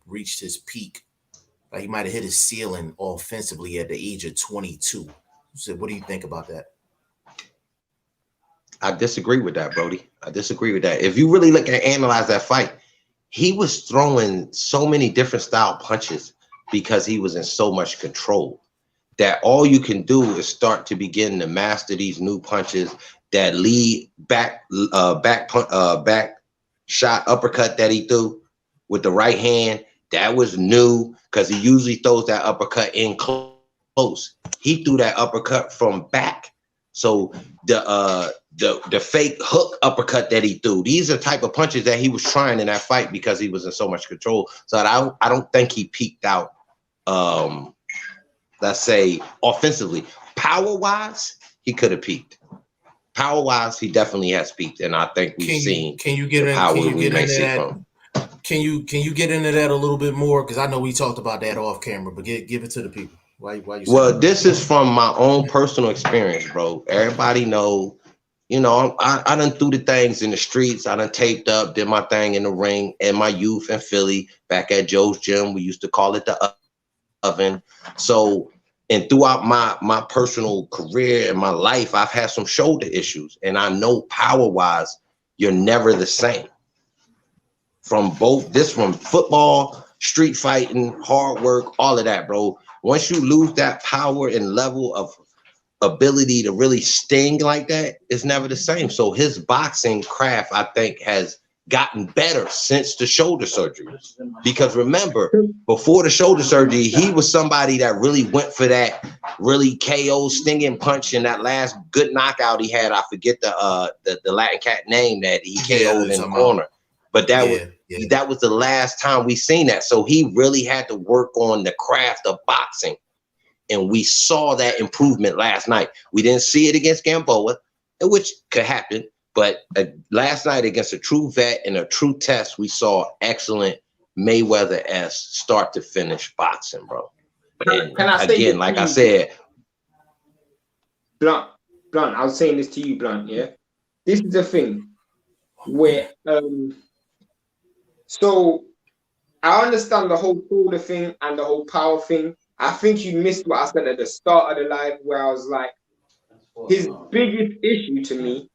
reached his peak. Like he might have hit his ceiling offensively at the age of 22. So what do you think about that? I disagree with that, Brody. I disagree with that. If you really look and analyze that fight, he was throwing so many different style punches because he was in so much control that all you can do is start to begin to master these new punches that lead back shot uppercut that he threw with the right hand. That was new because he usually throws that uppercut in close. He threw that uppercut from back. So the fake hook uppercut that he threw, these are type of punches that he was trying in that fight because he was in so much control. So I don't think he peaked out, let's say offensively. Power-wise, he could have peaked. Power-wise, he definitely has peaked, and I think we've seen the power we may see from. Can you get into that a little bit more? Because I know we talked about that off camera, but give it to the people. Why you well, this is from my own personal experience, bro. Everybody know, you know, I done threw the things in the streets. I done taped up, did my thing in the ring in my youth in Philly, back at Joe's Gym. We used to call it the oven. So, and throughout my personal career and my life, I've had some shoulder issues. And I know power-wise, you're never the same. From football, street fighting, hard work, all of that, bro. Once you lose that power and level of ability to really sting like that, it's never the same. So his boxing craft, I think, has gotten better since the shoulder surgery. Because remember, before the shoulder surgery, he was somebody that really went for that really KO stinging punch in that last good knockout he had. I forget the Latin cat name that he KO'd in the corner. But that was the last time we seen that. So he really had to work on the craft of boxing. And we saw that improvement last night. We didn't see it against Gamboa, which could happen. But last night against a true vet and a true test, we saw excellent Mayweather-esque start to finish boxing, bro. And again, like I said, Blunt, I was saying this to you, Blunt, yeah? This is the thing where, so I understand the whole shoulder thing and the whole power thing. I think you missed what I said at the start of the live where I was like, his biggest issue to me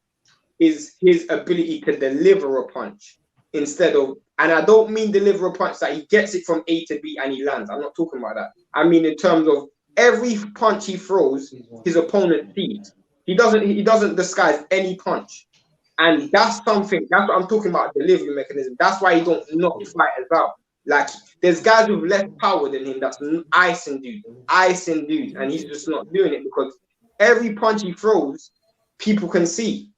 is his ability to deliver a punch instead of, and I don't mean deliver a punch that he gets it from A to B and he lands. I'm not talking about that. I mean in terms of every punch he throws, his opponent sees. He doesn't disguise any punch. And that's something, that's what I'm talking about, delivery mechanism. That's why he don't knock fighters out. Like, there's guys with less power than him that's icing dudes, and he's just not doing it because every punch he throws, people can see.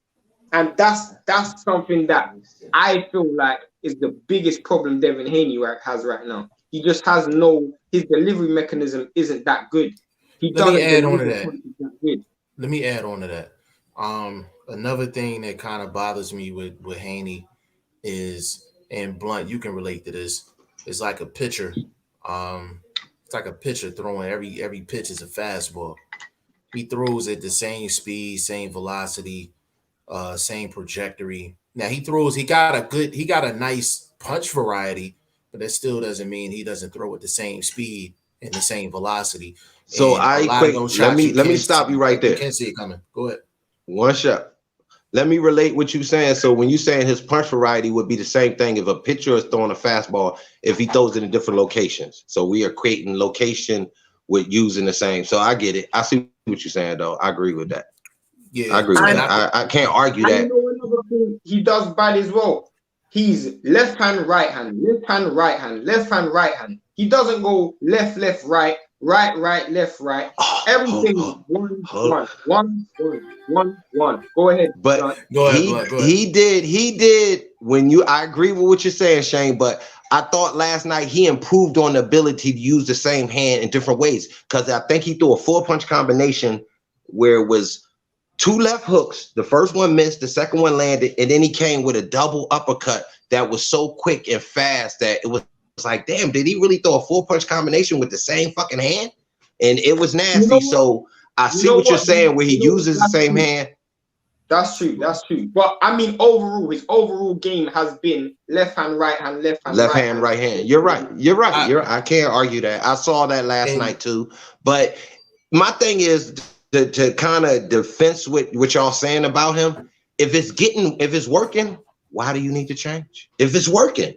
And that's something that I feel like is the biggest problem Devin Haney has right now. He just has his delivery mechanism isn't that good. Let me add on to that. Another thing that kind of bothers me with Haney is, and Blunt, you can relate to this, it's like a pitcher. It's like a pitcher throwing every pitch is a fastball. He throws at the same speed, same velocity, same trajectory. Now he got a nice punch variety, but that still doesn't mean he doesn't throw at the same speed and the same velocity. So I equate. Let me stop you right there. You can't see it coming. Go ahead. One shot. Let me relate what you're saying. So when you're saying his punch variety would be the same thing if a pitcher is throwing a fastball, if he throws it in different locations. So we are creating location with using the same. So I get it. I see what you're saying, though. I agree with that. Yeah, I agree with that. I can't argue that. You know another thing he does bad as well. He's left hand, right hand, left hand, right hand, left hand, right hand. He doesn't go left, right, right, left, right. Everything one. Go ahead. But he did when I agree with what you're saying, Shane, but I thought last night he improved on the ability to use the same hand in different ways. Because I think he threw a 4-punch combination where it was 2 left hooks. The first one missed, the second one landed, and then he came with a double uppercut that was so quick and fast that it was like, damn, did he really throw a 4-punch combination with the same fucking hand? And it was nasty. You know, so I see what you're saying where he uses the same hand. That's true. But I mean, his overall game has been left hand, right hand, left hand, right hand. You're right. I can't argue that. I saw that last night too. But my thing is to kind of defense with what y'all saying about him. If it's working, why do you need to change? If it's working,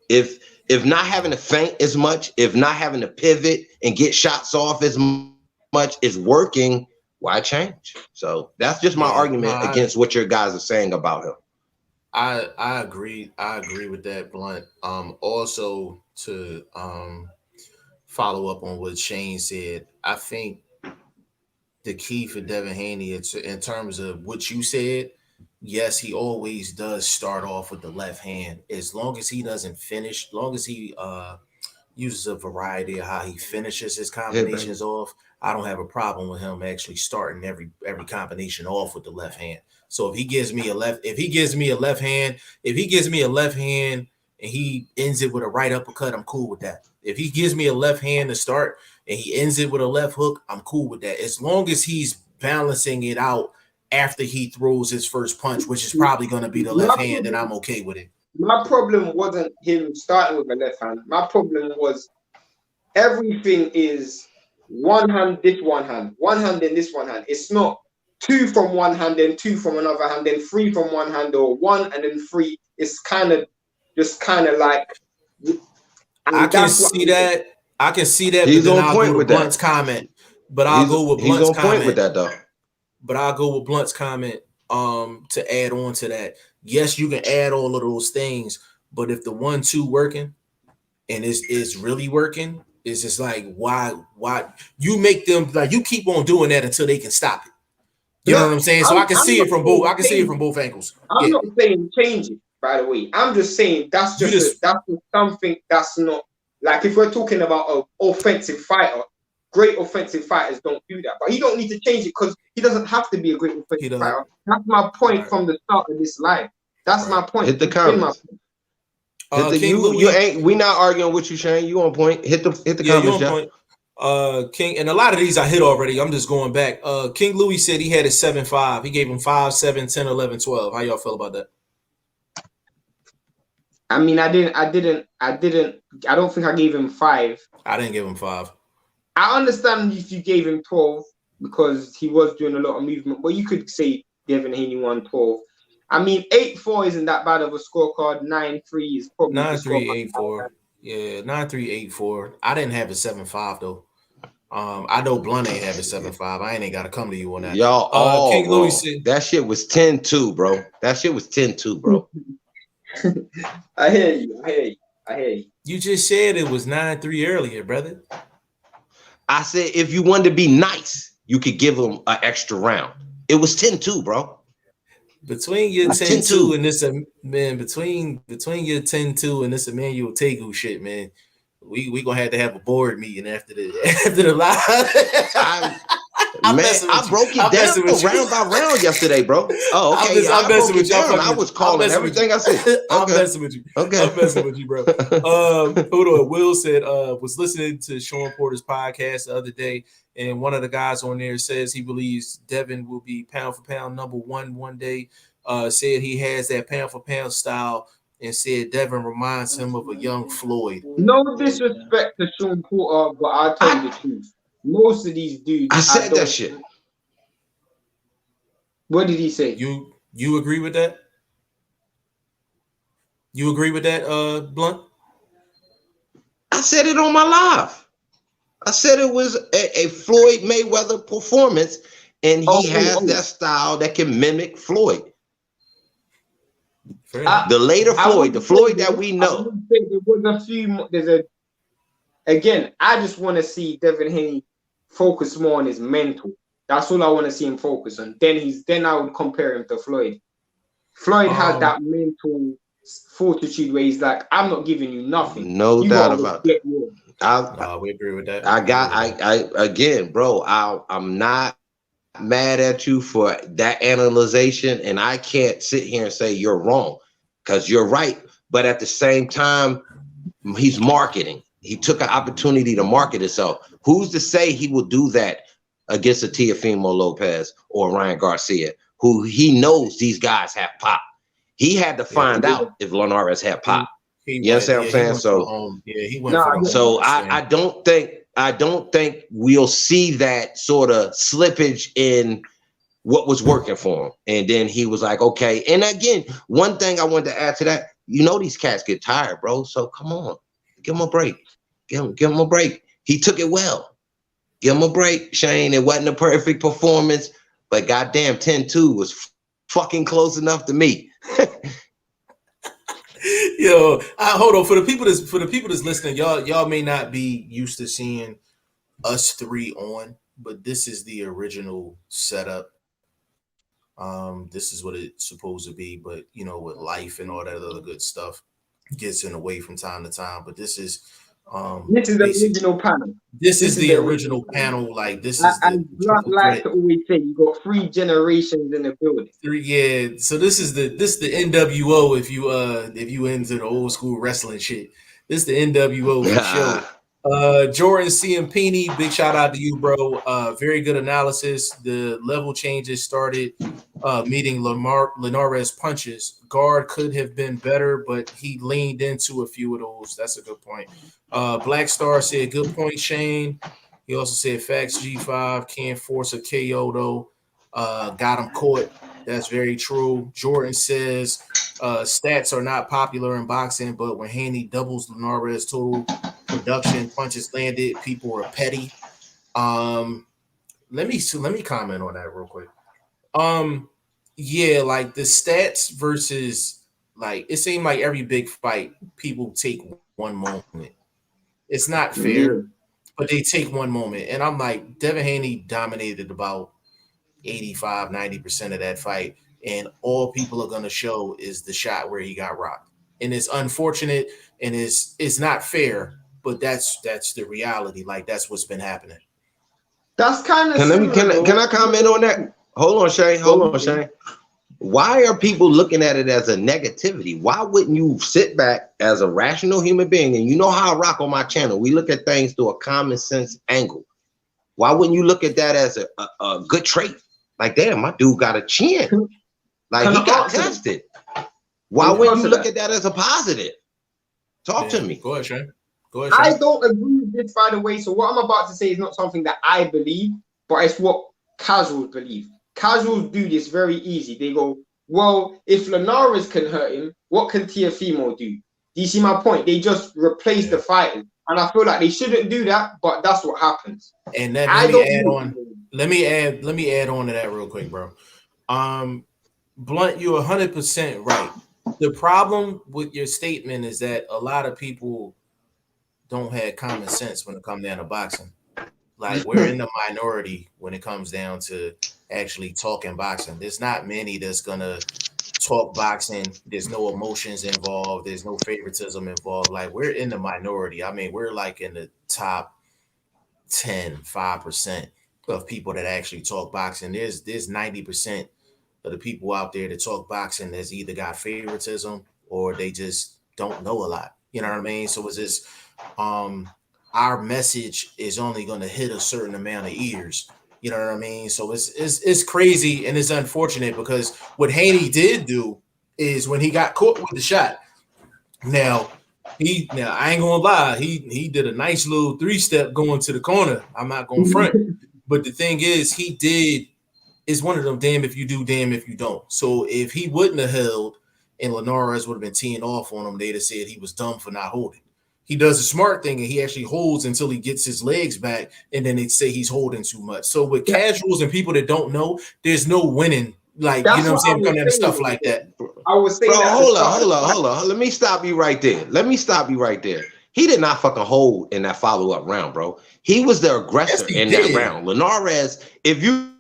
if not having to feint as much, if not having to pivot and get shots off as much is working, why change? So that's just my argument against what your guys are saying about him. I agree with that, Blunt. Also to follow up on what Shane said, I think the key for Devin Haney, it's in terms of what you said. Yes, he always does start off with the left hand. As long as he doesn't finish, as long as he uses a variety of how he finishes his combinations off, I don't have a problem with him actually starting every combination off with the left hand. So if he gives me a left hand and he ends it with a right uppercut, I'm cool with that. If he gives me a left hand to start and he ends it with a left hook, I'm cool with that. As long as he's balancing it out after he throws his first punch, which is probably going to be the left hand, then I'm okay with it. My problem wasn't him starting with a left hand. My problem was everything is one hand, this one hand in this one hand. It's not 2 from one hand, then 2 from another hand, then 3 from one hand, or 1 and then 3. It's kind of like. I can see that. He's on point with Blunt's comment, but I'll go with Blunt's comment. He's on point with that, though. But I'll go with Blunt's comment to add on to that. Yes, you can add all of those things, but if the 1-2 working and it's really working, it's just like why you make them like you keep on doing that until they can stop it. You know what I'm saying? So I can see it from both. I can see it from both angles. I'm not saying change it, by the way. I'm just saying that's just something that's not like if we're talking about an offensive fighter. Great offensive fighters don't do that, but he don't need to change it because he doesn't have to be a great offensive fighter. That's my point from the start of this live. That's my point. Hit the comments. We not arguing with you, Shane. You on point. Hit the comments, Jeff. King, and a lot of these I hit already. I'm just going back. King Louis said he had a 7-5. He gave him 5, 7, 10, 11, 12. How y'all feel about that? I mean, I don't think I gave him 5. I didn't give him 5. I understand if you gave him 12 because he was doing a lot of movement, but you could say Devin Haney won 12. I mean, 8-4 isn't that bad of a scorecard. 9-3 is probably 9-3, 8-4. Yeah, 9-3, 8-4. I didn't have a 7-5 though. I know Blunt ain't have a 7-5. I ain't got to come to you on that. Y'all all King wrong. Louis said That shit was 10-2, bro. That shit was 10-2, bro. I hear you. You just said it was 9-3 earlier, brother. I said if you wanted to be nice, you could give him an extra round. It was 10-2, bro. Between your 10-2 and this, man, between your 10-2 and this Emmanuel Tegu shit, man, we gonna have to have a board meeting after the live. I broke it down round by round yesterday, bro. Oh, okay. I'm messing with you. I was calling everything I said. Okay. I'm messing with you. Okay. I'm messing with you, bro. Hold on. Will said was listening to Sean Porter's podcast the other day, and one of the guys on there says he believes Devin will be pound for pound number one day. Said he has that pound for pound style, and said Devin reminds him of a young Floyd. No disrespect to Sean Porter, but I'll tell you the truth. Most of these dudes. I said that shit. What did he say? You agree with that? You agree with that, Blunt? I said it on my live. I said it was a Floyd Mayweather performance, and he has that style that can mimic Floyd. The later Floyd, the Floyd that we know. There was a few. Again, I just want to see Devin Haney focus more on his mental. That's all I want to see him focus on. Then I would compare him to Floyd. Floyd had that mental fortitude where he's like, I'm not giving you nothing. No doubt about that. We agree with that. Again, bro, I'm not mad at you for that analyzation, and I can't sit here and say you're wrong because you're right. But at the same time, he's marketing. He took an opportunity to market himself. Who's to say he will do that against a Teofimo Lopez or Ryan Garcia, who he knows these guys have pop? He had to find out if Linares had pop. You understand what I'm saying? So he went. So I don't think we'll see that sort of slippage in what was working for him. And then he was like, okay. And again, one thing I wanted to add to that, these cats get tired, bro. So come on, give him a break. Give him a break. He took it well. Give him a break, Shane. It wasn't a perfect performance, but goddamn, 10-2 was fucking close enough to me. Yo, hold on. For the people that's listening, y'all may not be used to seeing us three on, but this is the original setup. This is what it's supposed to be, but with life and all that other good stuff gets in the way from time to time. But this is the original panel. This is the original panel. Like this is the like to always say, you got 3 generations in the building. 3, yeah. So this is the NWO if you into the old school wrestling shit. This is the NWO for sure. Jordan Ciampini, big shout out to you, bro. Very good analysis. The level changes started meeting Linares punches. Guard could have been better, but he leaned into a few of those. That's a good point. Black Star said, good point, Shane. He also said facts G5 can't force a KO though. Got him caught. That's very true. Jordan says stats are not popular in boxing, but when Haney doubles Linares' total production, punches landed, people are petty. Let me comment on that real quick. Yeah, like the stats versus like it seemed like every big fight, people take one moment. It's not fair, but they take one moment. And I'm like, Devin Haney dominated about 85-90% of that fight, and all people are gonna show is the shot where he got rocked. And it's unfortunate and it's not fair, but that's the reality. Like that's what's been happening. That's kind of can I comment on that? Hold on, Shane. Why are people looking at it as a negativity? Why wouldn't you sit back as a rational human being? And you know how I rock on my channel. We look at things through a common sense angle. Why wouldn't you look at that as a good trait? Like, damn, my dude got a chin. Like, he got tested. Why wouldn't you look at that as a positive? Talk to me. Go ahead, Shane. Go ahead, Shane. I don't agree with this, by the way. So what I'm about to say is not something that I believe, but it's what casuals believe. Casuals do this very easy. They go, well, if Linares can hurt him, what can Teofimo do? Do you see my point? They just replace the fighters. And I feel like they shouldn't do that, but that's what happens. And let me add on to that real quick, bro. Blunt, you're 100% right. The problem with your statement is that a lot of people don't have common sense when it comes down to boxing. Like, we're in the minority when it comes down to actually talking boxing. There's not many that's gonna talk boxing. There's no emotions involved. There's no favoritism involved. Like, we're in the minority. I mean, we're like in the top 5% of people that actually talk boxing. There's 90% of the people out there that talk boxing that's either got favoritism or they just don't know a lot. You know what I mean? So it's just our message is only going to hit a certain amount of ears. You know what I mean? So it's crazy and it's unfortunate because what Haney did do is when he got caught with the shot. Now I ain't gonna lie, he did a nice little 3-step going to the corner. I'm not gonna front, but the thing is, it's one of them damn if you do, damn if you don't. So if he wouldn't have held and Linares would have been teeing off on him, they'd have said he was dumb for not holding. He does a smart thing and he actually holds until he gets his legs back, and then they say he's holding too much. So with casuals and people that don't know, there's no winning. Like, you know what I'm saying? Coming out of stuff like that. I was saying, hold on. Let me stop you right there. He did not fucking hold in that follow-up round, bro. He was the aggressor in that round. Linares, if you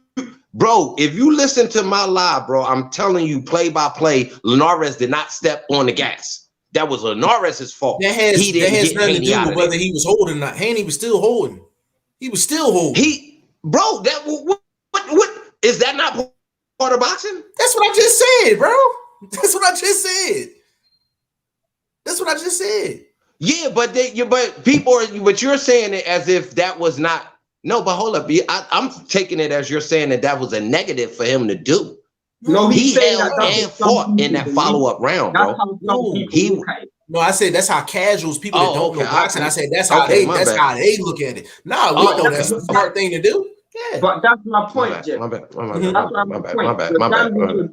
listen to my live, bro, I'm telling you, play by play, Linares did not step on the gas. That was Linares' fault. That has nothing to do with whether he was holding or not. Haney was still holding. He was still holding. What is that not part of boxing? That's what I just said, bro. That's what I just said. Yeah, but you're saying it as if that was not. No, but hold up. I'm taking it as you're saying that was a negative for him to do. No, he held and fought in that follow-up round, bro. No, I said that's how casuals, people that don't know boxing. I said that's how they look at it. Nah, we know that's the smart thing to do. Yeah. But that's my point, Jeff. My bad.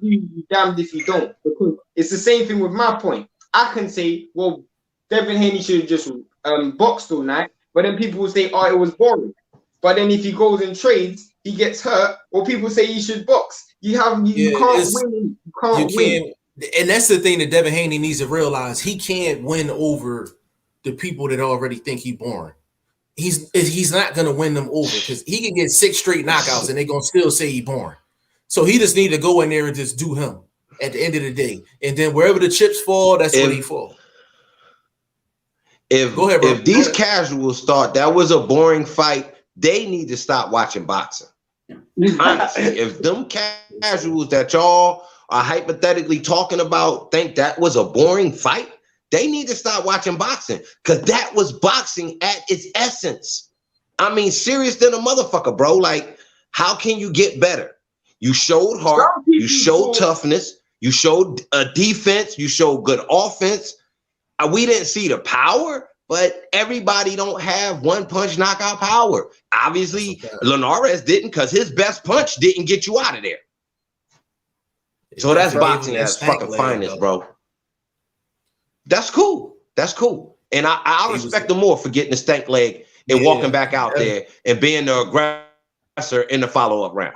You damned if you don't. Because it's the same thing with my point. I can say, well, Devin Haney should have just boxed all night, but then people will say, oh, it was boring. But then if he goes and trades, he gets hurt, or people say he should box. You can't win. You can't win. And that's the thing that Devin Haney needs to realize. He can't win over the people that already think he's boring. He's not going to win them over because he can get 6 straight knockouts and they're going to still say he's boring. So he just need to go in there and just do him at the end of the day. And then wherever the chips fall, that's where he fall. Go ahead, bro. If these casuals thought that was a boring fight, they need to stop watching boxing. Honestly, if them casuals that y'all are hypothetically talking about think that was a boring fight, they need to stop watching boxing because that was boxing at its essence. I mean, serious than a motherfucker, bro. Like, how can you get better? You showed heart, you showed toughness, you showed a defense, you showed good offense. We didn't see the power, but everybody don't have one punch knockout power. Obviously, Linares didn't because his best punch didn't get you out of there. So that's boxing at its fucking finest, bro. That's cool. And I respect him more for getting the stank leg and walking back out there and being the aggressor in the follow-up round.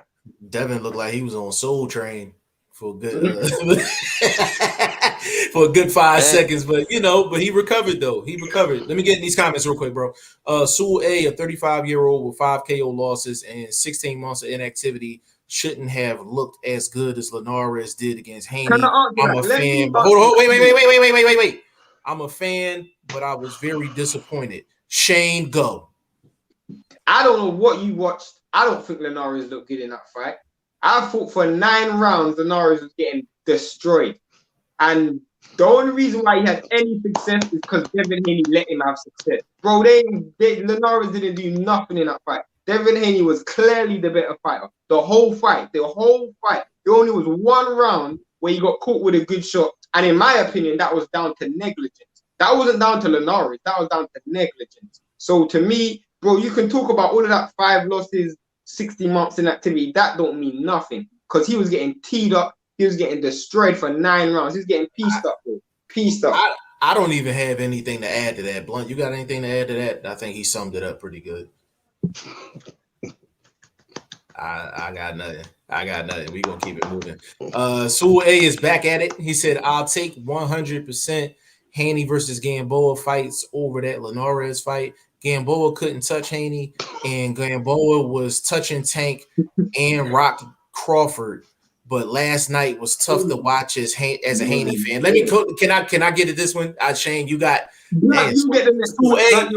Devin looked like he was on Soul Train for a good for a good 5 seconds, but he recovered though. Let me get in these comments real quick, bro. Sewell A, a 35-year-old with 5 KO losses and 16 months of inactivity, shouldn't have looked as good as Linares did against Haney. I'm a fan. Hold on, wait. I'm a fan, but I was very disappointed. Shane, go. I don't know what you watched. I don't think Linares looked good in that fight. I thought for 9 rounds, Linares was getting destroyed. And the only reason why he had any success is because Devin Haney let him have success. Bro, Linares didn't do nothing in that fight. Devin Haney was clearly the better fighter. The whole fight. There only was 1 round where he got caught with a good shot. And in my opinion, that was down to negligence. That wasn't down to Linares. That was down to negligence. So to me, bro, you can talk about all of that 5 losses, 60 months in activity. That don't mean nothing. Because he was getting teed up. He was getting destroyed for 9 rounds. He was getting pieced up, bro. Pieced up. I don't even have anything to add to that. Blunt, you got anything to add to that? I think he summed it up pretty good. I got nothing. We're going to keep it moving. Sewell A is back at it. He said, I'll take 100% Haney versus Gamboa fights over that Linares fight. Gamboa couldn't touch Haney, and Gamboa was touching Tank and rocked Crawford. But last night was tough to watch as a Haney fan. Let me can I get it this one? Shane, you got Sewell A.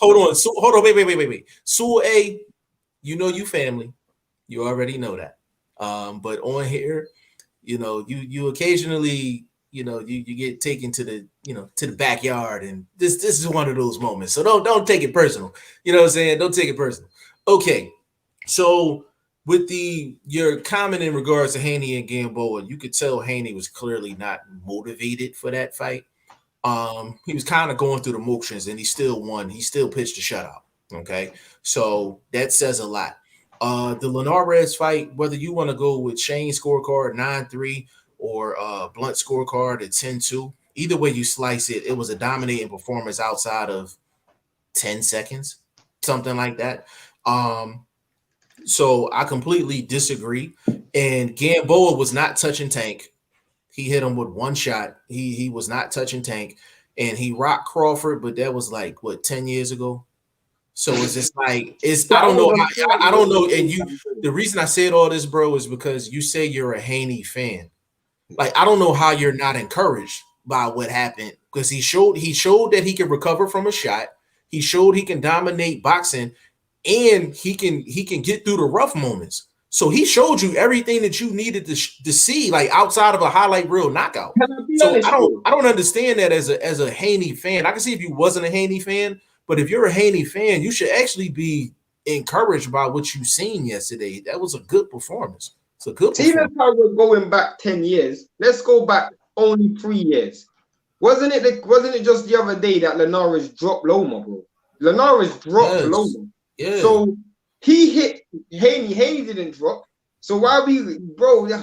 Hold on, wait. Sewell A, you know you family. You already know that. But on here, you occasionally, you get taken to the backyard, and this is one of those moments. So don't take it personal. You know what I'm saying? Don't take it personal. Okay. So with your comment in regards to Haney and Gamboa, you could tell Haney was clearly not motivated for that fight. He was kind of going through the motions, and he still won. He still pitched a shutout. Okay. So that says a lot. The Linares fight, whether you want to go with Shane's scorecard 9-3 or Blunt scorecard at 10-2, either way you slice it, it was a dominating performance outside of 10 seconds, something like that. So I completely disagree. And Gamboa was not touching Tank. He hit him with 1 shot. He was not touching Tank, and he rocked Crawford, but that was like 10 years ago. So it's just like I don't know. And the reason I said all this, bro, is because you say you're a Haney fan. Like, I don't know how you're not encouraged by what happened, because he showed that he can recover from a shot. He showed he can dominate boxing, and he can get through the rough moments. So he showed you everything that you needed to see, like outside of a highlight reel knockout. So I don't understand that as a Haney fan. I can see if you wasn't a Haney fan. But if you're a Haney fan, you should actually be encouraged by what you've seen yesterday. That was a good performance. It's a good performance. See, that's how we're going back 10 years. Let's go back only 3 years. Wasn't it just the other day that Linares dropped Loma, bro? Linares dropped Loma. Yeah. So he hit Haney. Haney didn't drop. So why bro? Yeah,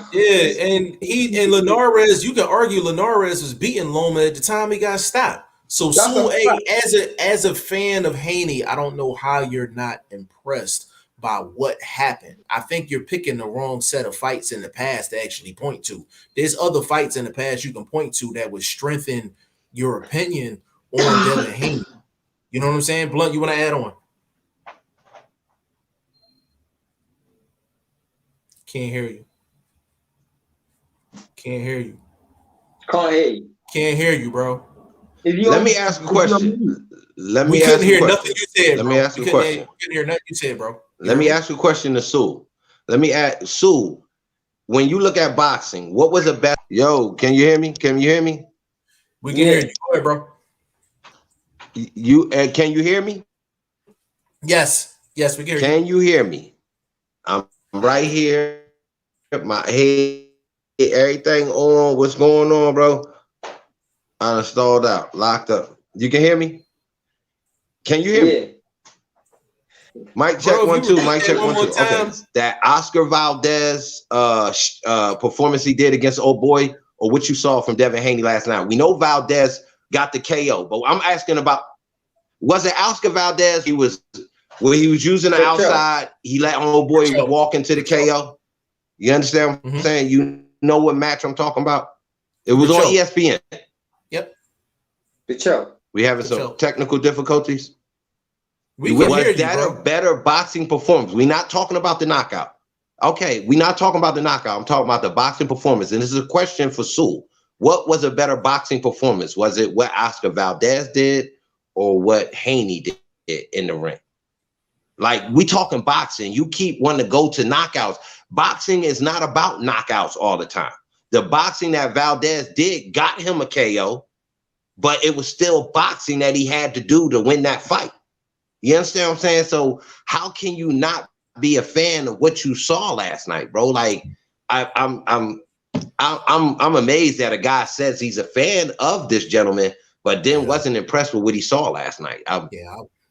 and Linares, you can argue Linares was beating Loma at the time he got stopped. So Sewell A, as a fan of Haney, I don't know how you're not impressed by what happened. I think you're picking the wrong set of fights in the past to actually point to. There's other fights in the past you can point to that would strengthen your opinion on Devin Haney. You know what I'm saying? Blunt, you want to add on? Can't hear you. Can't hear you. Can't hear you, bro. Let me ask a question. Let me ask you a question. Nothing you said, Let me ask you a question. We couldn't hear nothing you said, bro. Let me ask you a question to Sue. Let me ask Sue. When you look at boxing, what was the best? Yo, can you hear me? Can you hear me? We can hear you. Go ahead, bro. Can you hear me? Yes, we can hear you. Can you hear me? I'm right here. My head, everything on. What's going on, bro? I stalled out, locked up. You can hear me? Can you hear me? Mic check, bro, 1 2. Mic check 1 2. Okay, that Oscar Valdez performance he did against old boy, or what you saw from Devin Haney last night. We know Valdez got the KO, but I'm asking about, was it Oscar Valdez? He was using the outside. He let old boy walk into the KO. You understand what I'm saying? You know what match I'm talking about? It was on ESPN. Yep. We having some technical difficulties. Was that a better boxing performance? We're not talking about the knockout. Okay, we're not talking about the knockout. I'm talking about the boxing performance. And this is a question for Sue. What was a better boxing performance? Was it what Oscar Valdez did or what Haney did in the ring? Like, we talking boxing. You keep wanting to go to knockouts. Boxing is not about knockouts all the time. The boxing that Valdez did got him a KO, but it was still boxing that he had to do to win that fight. You understand what I'm saying? So how can you not be a fan of what you saw last night, bro? Like, I'm amazed that a guy says he's a fan of this gentleman, but then wasn't impressed with what he saw last night. I'm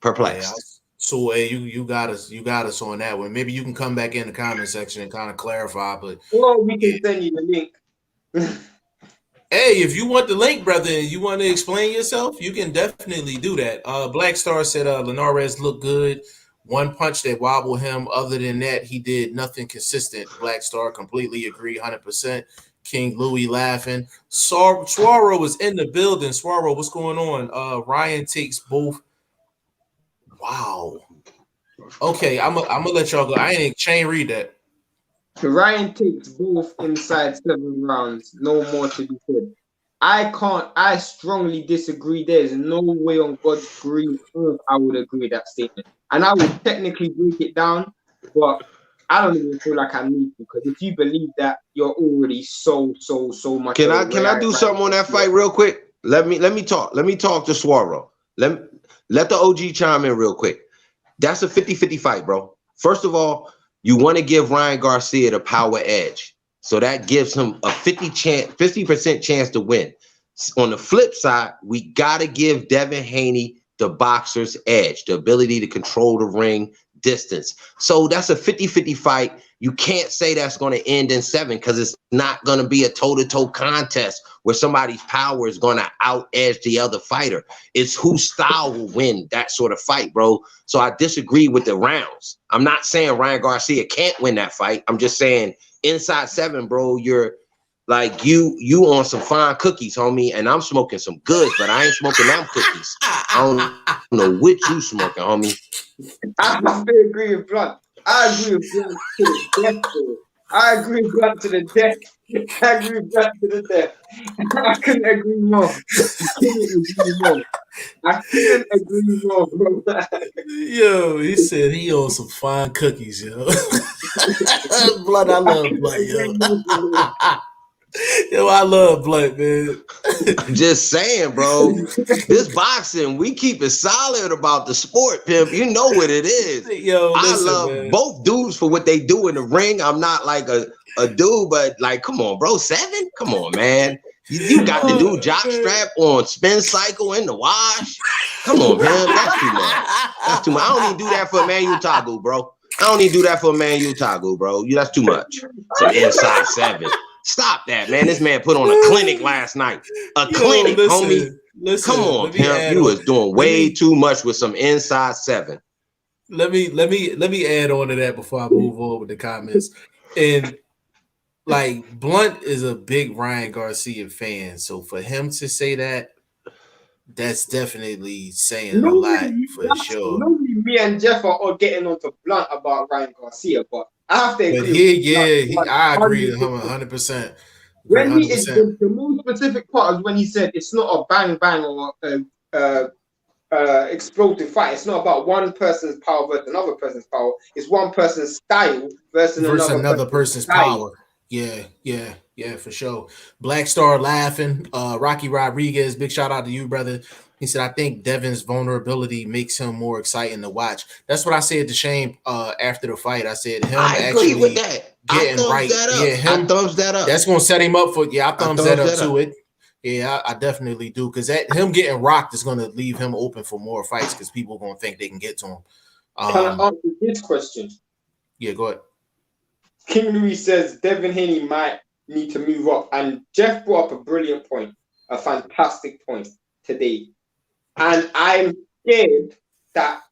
perplexed. Yeah. So hey, you got us on that one. Maybe you can come back in the comment section and kind of clarify. But we can send you the link. Hey, if you want the link, brother, and you want to explain yourself, you can definitely do that. Black Star said Linares looked good. One punch that wobbled him. Other than that, he did nothing consistent. Black Star completely agree, 100%. King Louis laughing. Swaro was in the building. Swaro, what's going on? Ryan takes both. Wow. Okay, I'm gonna let y'all go. I ain't chain read that. Ryan takes both inside 7 rounds. No more to be said. I strongly disagree. There's no way on God's green earth I would agree with that statement. And I would technically break it down, but I don't even feel like I need to, because if you believe that, you're already so much. Can I do something on that fight real quick? Let me talk to Swaro. Let the OG chime in real quick. That's a 50-50 fight, bro. First of all, you want to give Ryan Garcia the power edge. So that gives him a 50% chance to win. On the flip side, we got to give Devin Haney the boxer's edge, the ability to control the ring, distance. So that's a 50-50 fight. You can't say that's going to end in 7, because it's not going to be a toe-to-toe contest where somebody's power is going to out-edge the other fighter. It's whose style will win that sort of fight, bro. So I disagree with the rounds. I'm not saying Ryan Garcia can't win that fight. I'm just saying inside 7, bro, you're like, you on some fine cookies, homie, and I'm smoking some goods, but I ain't smoking them cookies. I don't know what you smoking, homie. I still agree with Blunt. I agree with Blunt to the death, bro. I agree with Blunt to the death. I agree with Blunt to the death. I couldn't agree more. I couldn't agree more, bro. Yo, he said he on some fine cookies, yo. Blood, I love blood, yo. Yo, I love blood, man. I'm just saying, bro. This boxing, we keep it solid about the sport, pimp. You know what it is. Yo, listen, I love man. both dudes for what they do in the ring. I'm not like a dude, but like, come on, bro. 7? Come on, man. You got the dude jock strap on spin cycle in the wash. Come on, man. That's too much. That's too much. I don't even do that for Emmanuel Tagu, bro. I don't even do that for Emmanuel Tagu, bro. That's too much. Some inside 7. Stop that, man. This man put on a clinic last night. Clinic, homie. Listen, come on, pimp. You was doing way too much with some inside 7. Let me add on to that before I move on with the comments. And like, Blunt is a big Ryan Garcia fan, so for him to say that, that's definitely saying a lot for sure. Normally, me and Jeff are all getting onto Blunt about Ryan Garcia, but I have to agree. I agree with him 100%. When he is the most specific part is when he said it's not a bang or explosive fight. It's not about one person's power versus another person's power. It's one person's style versus another person's power. Yeah, for sure. Black Star laughing. Rocky Rodriguez, big shout out to you, brother. He said, I think Devin's vulnerability makes him more exciting to watch. That's what I said to Shane after the fight. I said I agree with that. Getting right. I thumbs that up. That's gonna set him up for I thumbs that up to it. Yeah, I definitely do, because him getting rocked is gonna leave him open for more fights, because people are gonna think they can get to him. Can I answer this question? Yeah, go ahead. King Louis says Devin Haney might need to move up, and Jeff brought up a brilliant point, a fantastic point today. And I'm scared that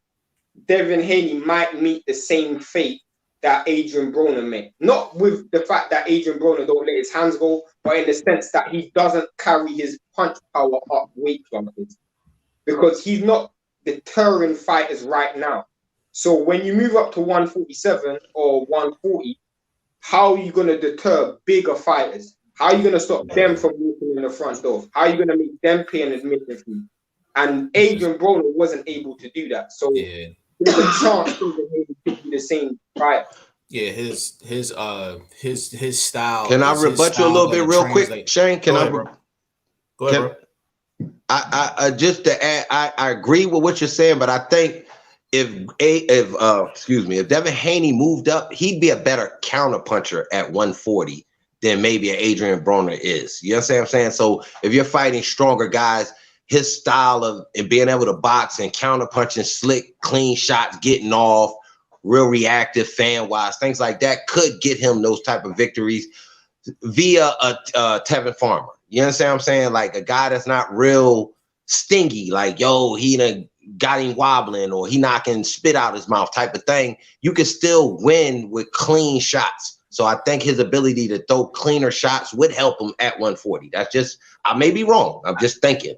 Devin Haney might meet the same fate that Adrian Broner met. Not with the fact that Adrian Broner don't let his hands go, but in the sense that he doesn't carry his punch power up weight classes, because he's not deterring fighters right now. So when you move up to 147 or 140, how are you going to deter bigger fighters? How are you going to stop them from walking in the front door? How are you going to make them pay an admission fee? And Adrian Broner wasn't able to do that. So there's a chance that he could be the same fight. Yeah, his style. Can I rebut you a little bit real quick, Shane? Can I? Go ahead, bro. I just to add, I agree with what you're saying, but I think if Devin Haney moved up, he'd be a better counter puncher at 140 than maybe an Adrian Broner is. You understand what I'm saying? So if you're fighting stronger guys, his style of being able to box and counter punching slick, clean shots, getting off, real reactive, fan wise, things like that could get him those type of victories via a Tevin Farmer. You understand what I'm saying? Like a guy that's not real stingy, like, yo, he done got him wobbling or he knocking spit out his mouth type of thing. You can still win with clean shots. So I think his ability to throw cleaner shots would help him at 140. That's just, I may be wrong. I'm just thinking.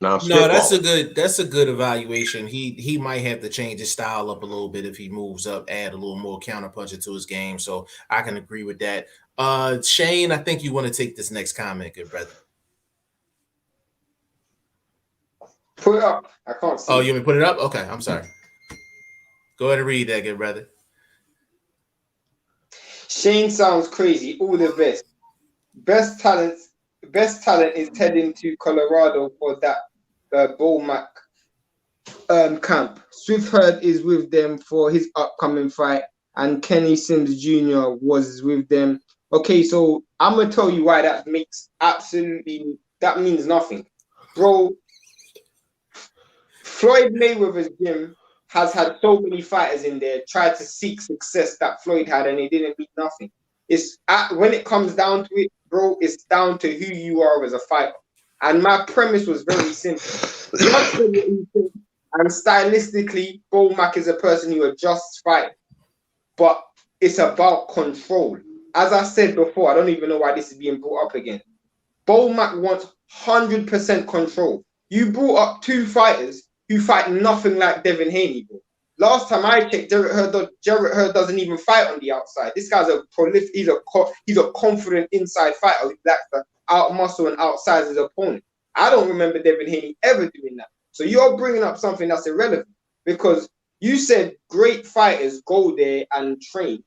No, that's a good evaluation. He might have to change his style up a little bit if he moves up, add a little more counter puncher to his game. So I can agree with that. Shane, I think you want to take this next comment, good brother. Put it up. I can't see. Oh, you want me to put it up? Okay, I'm sorry. Go ahead and read that, good brother. Shane sounds crazy. All the best. Best talent is heading to Colorado for that Bomac camp. Swift is with them for his upcoming fight, and Kenny Sims Jr. was with them. Okay, so I'm gonna tell you why that means nothing, bro. Floyd Mayweather's gym has had so many fighters in there try to seek success that Floyd had, and it didn't mean nothing. When it comes down to it, bro, it's down to who you are as a fighter. And my premise was very simple. And stylistically, Bomac is a person who adjusts fight. But it's about control. As I said before, I don't even know why this is being brought up again. Bomac wants 100% control. You brought up two fighters who fight nothing like Devin Haney, bro. Last time I checked, Jarrett Hurd doesn't even fight on the outside. This guy's a prolific. He's a confident inside fighter who likes to out-muscle and outsize his opponent. I don't remember Devin Haney ever doing that. So you're bringing up something that's irrelevant because you said great fighters go there and train,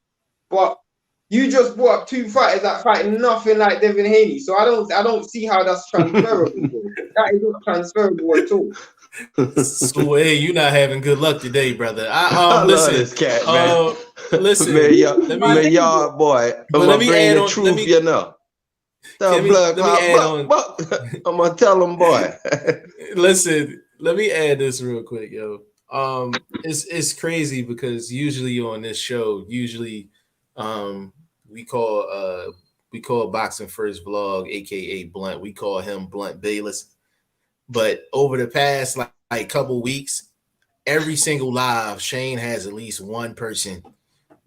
but you just brought up two fighters that fight nothing like Devin Haney. So I don't see how that's transferable. That is not transferable at all. So hey, you're not having good luck today, brother. I listen, love this cat, man. Listen, man, y'all boy. Let me add on. Truth, you know. I'm gonna tell him, boy. Listen, let me add this real quick, yo. It's crazy because usually on this show, we call Boxing First Vlog, aka Blunt. We call him Blunt Bayless. But over the past like couple weeks, every single live, Shane has at least one person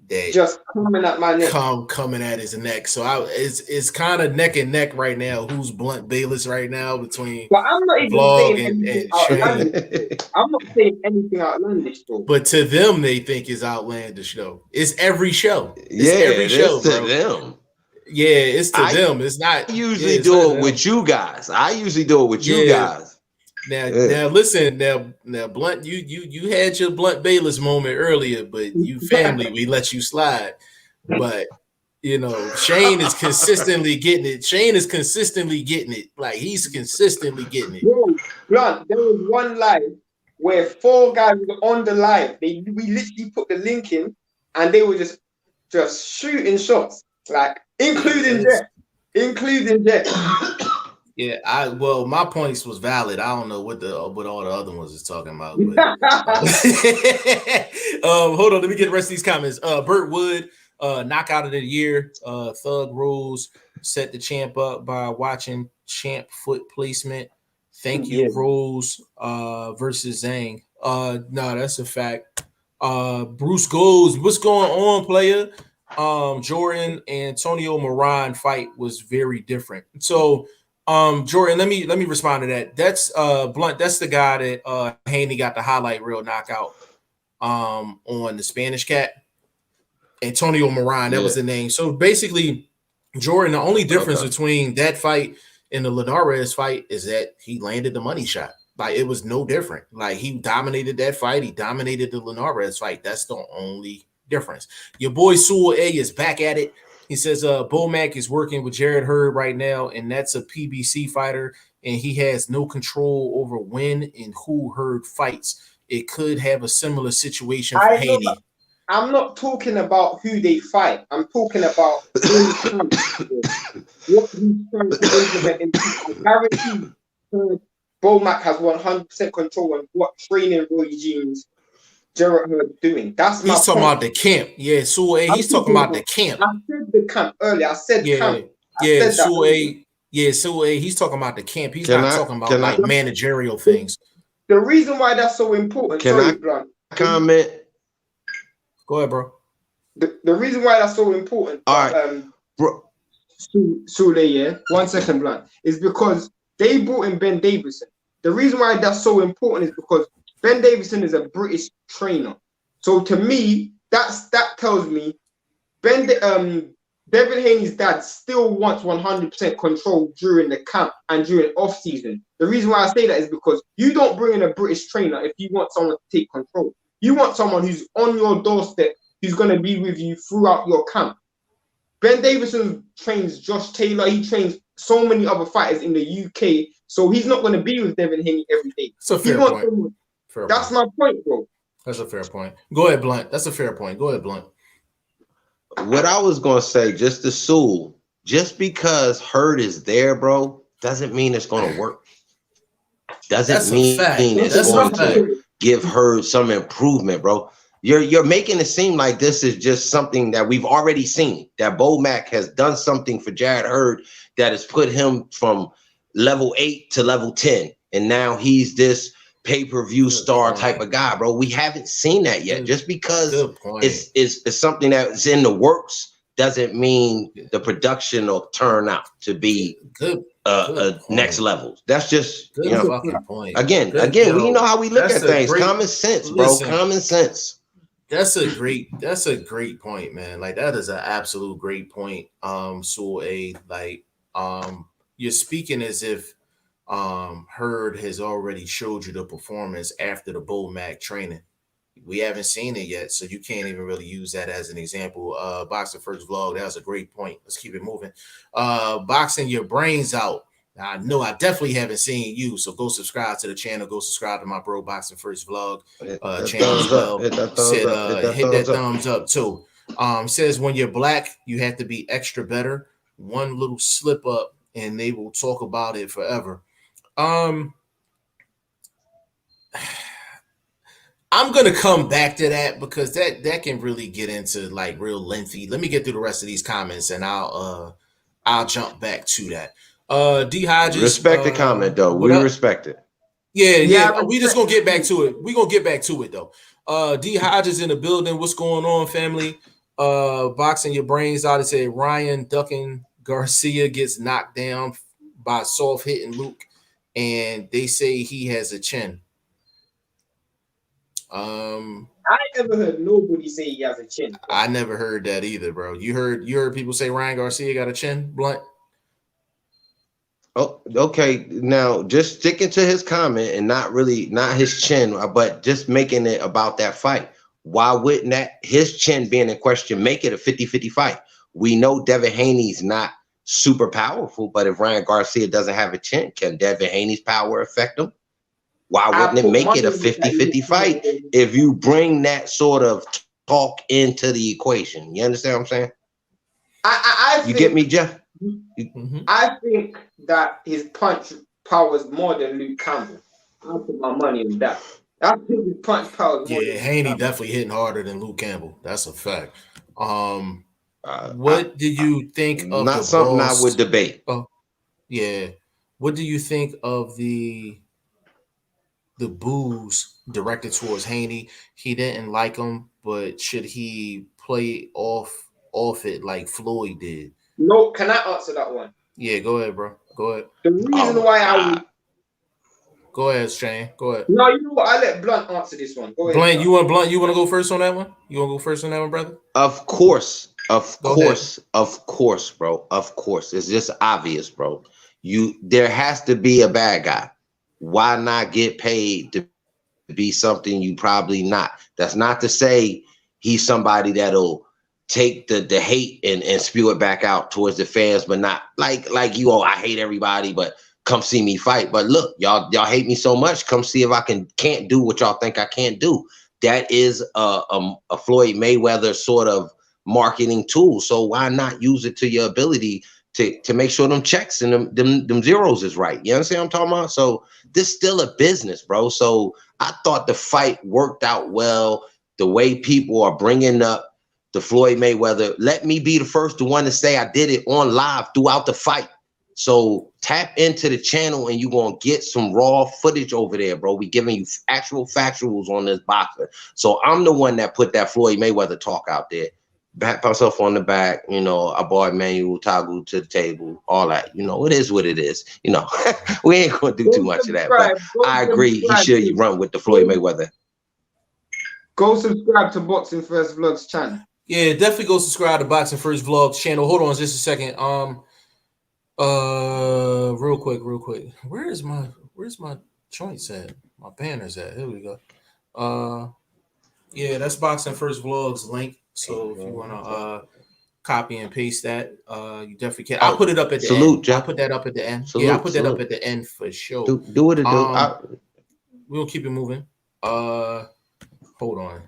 that just coming at my neck, coming at his neck. So it's kind of neck and neck right now. Who's Blunt Bayless right now between I'm not even Vlog saying and Shane? I'm not saying anything outlandish, though. But to them, they think it's outlandish, though. It's every show. Every show to them. Yeah, it's to them. It's not. I usually do it with you guys. Now listen, now Blunt, you had your Blunt Bayless moment earlier, but you family, we let you slide. But you know, Shane is consistently getting it. Like he's consistently getting it. Bro, Blunt, there was one live where 4 guys were on the live. We literally put the link in, and they were just shooting shots, like including Jet. Yeah, my points was valid. I don't know what all the other ones is talking about. But, hold on, let me get the rest of these comments. Burt Wood, knockout of the year. Thug Rules set the champ up by watching champ foot placement. Thank you, Rose versus Zhang. No, that's a fact. Bruce Goes, what's going on, player? Jordan Antonio Moran fight was very different. So Jordan, let me respond to that. That's Blunt, that's the guy that Haney got the highlight reel knockout on the Spanish cat. Antonio Moran, that was the name. So basically, Jordan, the only difference between that fight and the Linares fight is that he landed the money shot. Like it was no different. Like he dominated that fight. He dominated the Linares fight. That's the only difference. Your boy Sewell A is back at it. He says Bomac is working with Jared Hurd right now, and that's a PBC fighter, and he has no control over when and who Hurd fights. It could have a similar situation for Haney. I'm not talking about who they fight. I'm talking about what he's trying to implement. I guarantee Bomac has 100% control on what training regimes Jared Hurd doing. That's my He's talking about the camp. Yeah, Sewell A. He's talking about the camp. I said the camp earlier. I said camp. Yeah, Sewell A. Yeah, Sewell A. He's talking about the camp. He's not talking about like managerial things. The reason why that's so important. Comment? Go ahead, bro. The reason why that's so important. All right, bro. Sewell A. Yeah. 1 second, Blunt. Is because they brought in Ben Davison. The reason why that's so important is because Ben Davison is a British trainer. So to me, that tells me Devin Haney's dad still wants 100% control during the camp and during off season. The reason why I say that is because you don't bring in a British trainer if you want someone to take control. You want someone who's on your doorstep, who's going to be with you throughout your camp. Ben Davison trains Josh Taylor. He trains so many other fighters in the UK. So he's not going to be with Devin Haney every day. That's a fair point. That's my point, bro. That's a fair point. Go ahead, Blunt. That's a fair point. Go ahead, Blunt. What I was going to say, just to Sewell, just because Hurd is there, bro, doesn't mean it's going to work. Doesn't mean it's going to give Hurd some improvement, bro. You're making it seem like this is just something that we've already seen, that Bomac has done something for Jared Hurd that has put him from level 8 to level 10. And now he's this pay-per-view star type of guy, bro. We haven't seen that yet. Just because it's something that's in the works doesn't mean the production will turn out to be next level. That's just, you know, again, we know how we look at things. Common sense, bro. Common sense. That's a great point, man. Like that is an absolute great point. Sewell A. Like you're speaking as if Hurd has already showed you the performance after the Bomac training. We haven't seen it yet, so you can't even really use that as an example. Boxing First Vlog, that was a great point. Let's keep it moving. Boxing your brains out. I know I definitely haven't seen you, so go subscribe to the channel. Go subscribe to my bro Boxing First Vlog channel as well. Hit that thumbs up too. Says when you're black, you have to be extra better. One little slip up, and they will talk about it forever. I'm gonna come back to that because that can really get into like real lengthy. Let me get through the rest of these comments, and I'll jump back to that. D Hodges, respect the comment though. We respect it. Yeah. We just gonna get back to it. We gonna get back to it though. D Hodges in the building. What's going on, family? Boxing your brains out. It said Ryan ducking Garcia gets knocked down by soft hitting Luke, and they say he has a chin. I never heard nobody say he has a chin. I never heard that either, bro. You heard people say Ryan Garcia got a chin, Blunt? Oh, okay. Now, just sticking to his comment and not his chin, but just making it about that fight. Why wouldn't his chin being in question make it a 50-50 fight? We know Devin Haney's not super powerful, but if Ryan Garcia doesn't have a chin, can Devin Haney's power affect him? Why wouldn't it make it a 50-50 fight if you bring that sort of talk into the equation? You understand what I'm saying? I you get me, Jeff? I think that his punch power is more than Luke Campbell. I'll put my money on that. I think his punch power is more than Haney definitely hitting harder than Luke Campbell. That's a fact. What do you think of not something I would debate? Oh, yeah. What do you think of the boos directed towards Haney? He didn't like him, but should he play off it like Floyd did? No, can I answer that one? Yeah, go ahead, bro. Go ahead. The reason why I would... Go ahead, Shane. Go ahead. No, you know what? I let Blunt answer this one. Go ahead. Blunt, you want to go first on that one? You want to go first on that one, brother? Of course, bro. Of course. It's just obvious, bro. There has to be a bad guy. why not get paid to be something you probably not? That's not to say he's somebody that'll take the hate and spew it back out towards the fans, but not like you. Oh, I hate everybody, but come see me fight. But look, y'all hate me so much. Come see if I can't do what y'all think I can't do. That is a Floyd Mayweather sort of marketing tool. So why not use it to your ability to make sure them checks and them zeros is right? You understand what I'm talking about? So this still a business, bro. So I thought the fight worked out well. The way people are bringing up the Floyd Mayweather, let me be the first one to say I did it on live throughout the fight. So tap into the channel and you're going to get some raw footage over there, bro. We giving you actual factuals on this boxer. So I'm the one that put that Floyd Mayweather talk out there. Pat myself on the back, you know, I bought manual toggle to the table, all that. You know, it is what it is. You know, we ain't going to do too much of that. But I agree, he should run with the Floyd Mayweather. Go subscribe to Boxing First Vlogs channel. Yeah, definitely go subscribe to Boxing First Vlogs channel. Hold on just a second. Real quick. Where's my joints at? My banners at? Here we go. Yeah, that's Boxing First Vlogs link. So if you wanna copy and paste that, you definitely can. I'll put it up at the end. I'll put that up at the end. I'll put that up at the end for sure. Do what it do. We'll keep it moving. Hold on.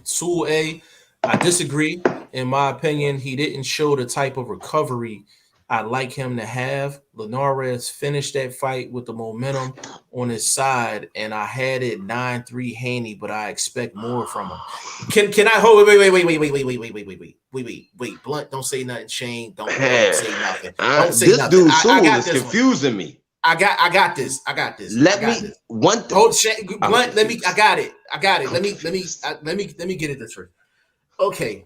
Sul A, I disagree. In my opinion, he didn't show the type of recovery I'd like him to have. Linares finished that fight with the momentum on his side, and I had it 9-3 Haney, but I expect more from him. Can I hold? Wait. Blunt, don't say nothing. Shane, don't say nothing. Don't say this nothing. Dude, Sul is confusing me. I got this. Let me one thing. Hold, Shane, Blunt. Let me. I got it. Let me get it this way. Okay,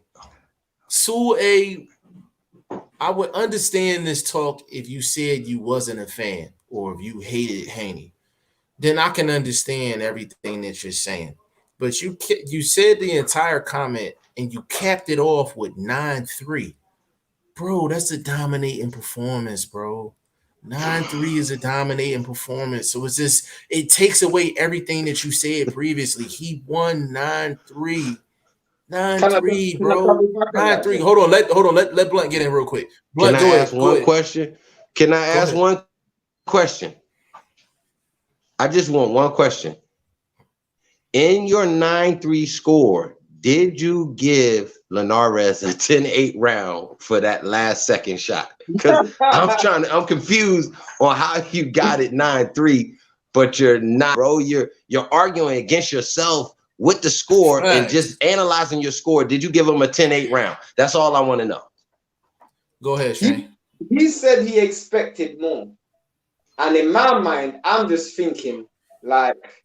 Sul A. I would understand this talk if you said you wasn't a fan or if you hated Haney. Then I can understand everything that you're saying. But you said the entire comment and you capped it off with 9-3. Bro, that's a dominating performance, bro. 9-3 is a dominating performance. So it takes away everything that you said previously. He won 9-3. 9-3, bro. 9-3. Hold on. Let Blunt get in real quick. Blunt, Can I ask one question? Can I ask one question? I just want one question. In your 9-3 score, did you give Linares a 10-8 round for that last second shot? Because I'm confused on how you got it 9-3, but you're not, bro. You're arguing against yourself with the score and just analyzing your score. Did you give him a 10-8 round? That's all I want to know. Go ahead, Shane. He said he expected more. And in my mind, I'm just thinking, like,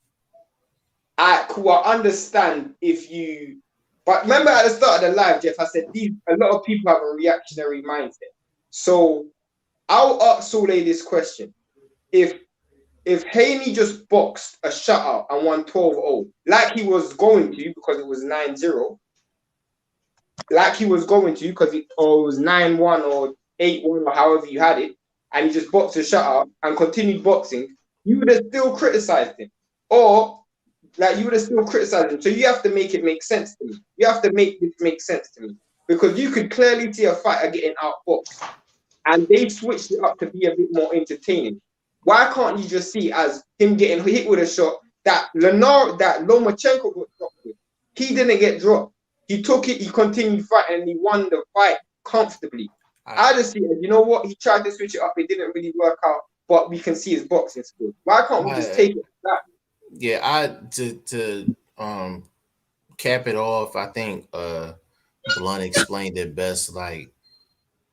I understand if you... But remember at the start of the live, Jeff, I said a lot of people have a reactionary mindset. So I'll ask Sul this question. If Haney just boxed a shutout and won 12-0, like he was going to because it was 9-0, like he was going to because it was 9-1 or 8-1 or however you had it, and he just boxed a shutout and continued boxing, you would have still criticized him. Or, like, you would have still criticized him. So you have to make it make sense to me. You have to make this make sense to me. Because you could clearly see a fighter getting outboxed, and they switched it up to be a bit more entertaining. Why can't you just see as him getting hit with a shot that Lomachenko got dropped with? He didn't get dropped. He took it, he continued fighting, and he won the fight comfortably. I just see it. You know what? He tried to switch it up. It didn't really work out, but we can see his boxing skills. Why can't we just take it like that? Yeah, to cap it off, I think Blunt explained it best. Like,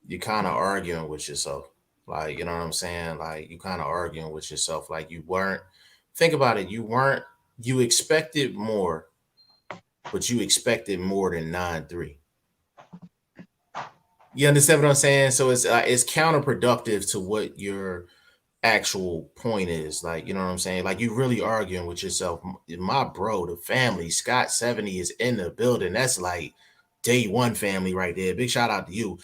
you're kind of arguing with yourself. Like, you know what I'm saying? Like, you kind of arguing with yourself. Like, you weren't, think about it. You expected more, but you expected more than 9-3. You understand what I'm saying? So it's counterproductive to what your actual point is. Like, you know what I'm saying? Like, you really arguing with yourself. My bro, the family, Scott 70 is in the building. That's like day one family right there. Big shout out to you.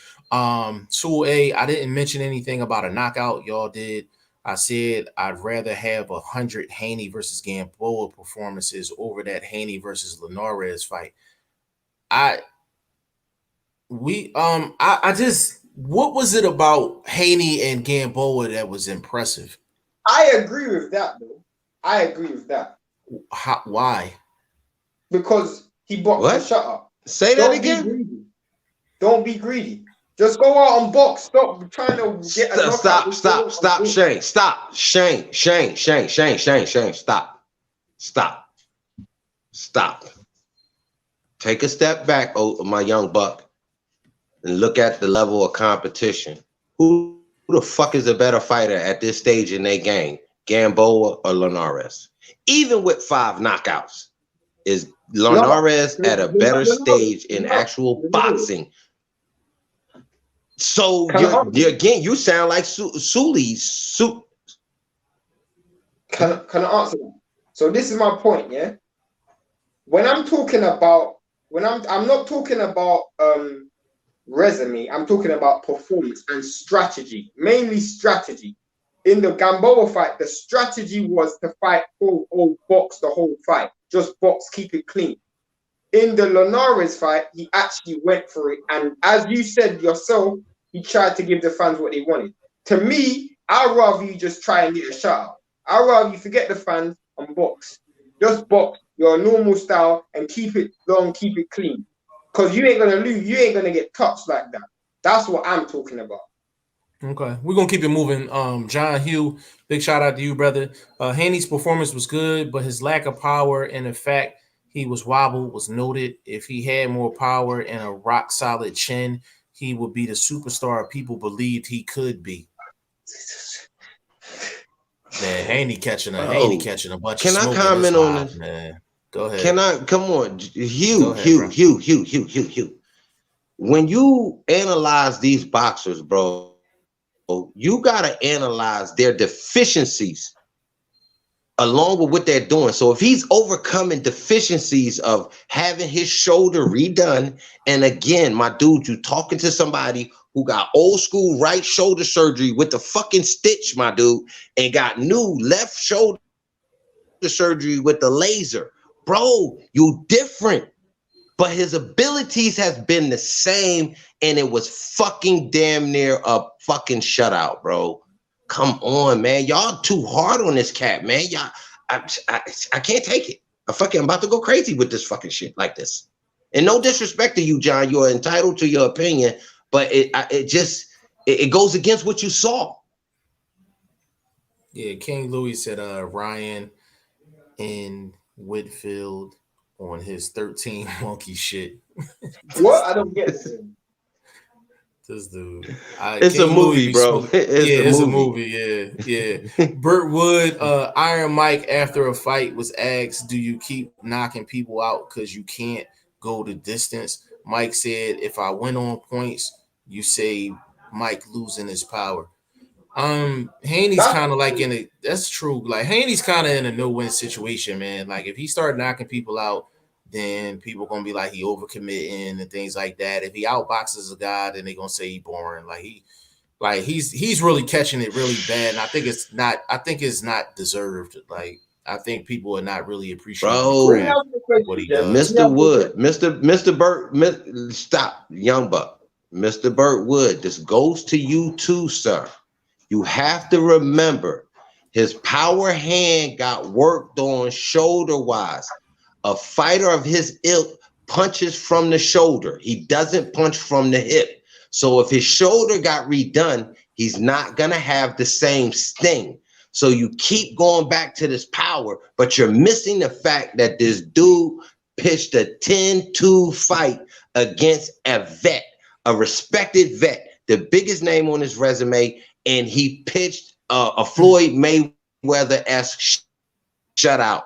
Sul A, I didn't mention anything about a knockout. Y'all did. I said I'd rather have 100 Haney versus Gamboa performances over that Haney versus Linares fight. I just, what was it about Haney and Gamboa that was impressive? I agree with that, though. I agree with that. Why? Because he boxed the shutter. Say that again. Don't be greedy. Just go out and box. Stop trying to get a knockout. Stop, Shane. Stop. Shane. Stop. Take a step back, my young buck, and look at the level of competition. Who the fuck is a better fighter at this stage in their game? Gamboa or Linares? Even with 5 knockouts, is Linares at a better stage in actual boxing? So you sound like Sully's. Can I answer that? So this is my point, yeah. When I'm talking about, I'm not talking about resume. I'm talking about performance and strategy, mainly strategy. In the Gamboa fight, the strategy was to fight box the whole fight, just box, keep it clean. In the Linares fight, he actually went for it, and as you said yourself, he tried to give the fans what they wanted. To me, I'd rather you just try and get a shutout. I'd rather you forget the fans and box. Just box your normal style and keep it long, keep it clean. Because you ain't going to lose. You ain't going to get touched like that. That's what I'm talking about. Okay, we're going to keep it moving. John Hugh, big shout out to you, brother. Haney's performance was good, but his lack of power and the fact he was wobbled was noted. If he had more power and a rock-solid chin, he would be the superstar people believed he could be. Man, Haney catching a bunch of smoke. Can I comment on this? Man, go ahead. Can I? Come on, Hugh. When you analyze these boxers, bro, you gotta analyze their deficiencies along with what they're doing. So if he's overcoming deficiencies of having his shoulder redone, and again, my dude, you talking to somebody who got old school right shoulder surgery with the fucking stitch, my dude, and got new left shoulder surgery with the laser. Bro, you different. But his abilities has been the same, and it was fucking damn near a fucking shutout, bro. Come on, man. Y'all too hard on this cat, man. Y'all, I can't take it. I'm about to go crazy with this fucking shit like this. And no disrespect to you, John. You're entitled to your opinion, but it goes against what you saw. Yeah, King Louis said Ryan in Whitfield on his 13 monkey shit. What? I don't get it. This dude. It's King a movie, bro. It's a movie. Yeah. Burt Wood, Iron Mike, after a fight, was asked, do you keep knocking people out because you can't go the distance? Mike said, if I win on points, you say Mike losing his power. Haney's kind of like that's true. Like Haney's kind of in a no-win situation, man. Like if he start knocking people out, then people gonna be like he overcommitting and things like that. If he outboxes a guy, then they gonna say he boring. He's really catching it really bad. And I think it's not deserved. Like I think people are not really appreciating what he does. Mr. Wood, Mr. Burt, stop, young buck. Mr. Burt Wood, this goes to you too, sir. You have to remember his power hand got worked on shoulder-wise. A fighter of his ilk punches from the shoulder. He doesn't punch from the hip. So if his shoulder got redone, he's not going to have the same sting. So you keep going back to this power, but you're missing the fact that this dude pitched a 10-2 fight against a vet, a respected vet, the biggest name on his resume, and he pitched a Floyd Mayweather-esque shutout.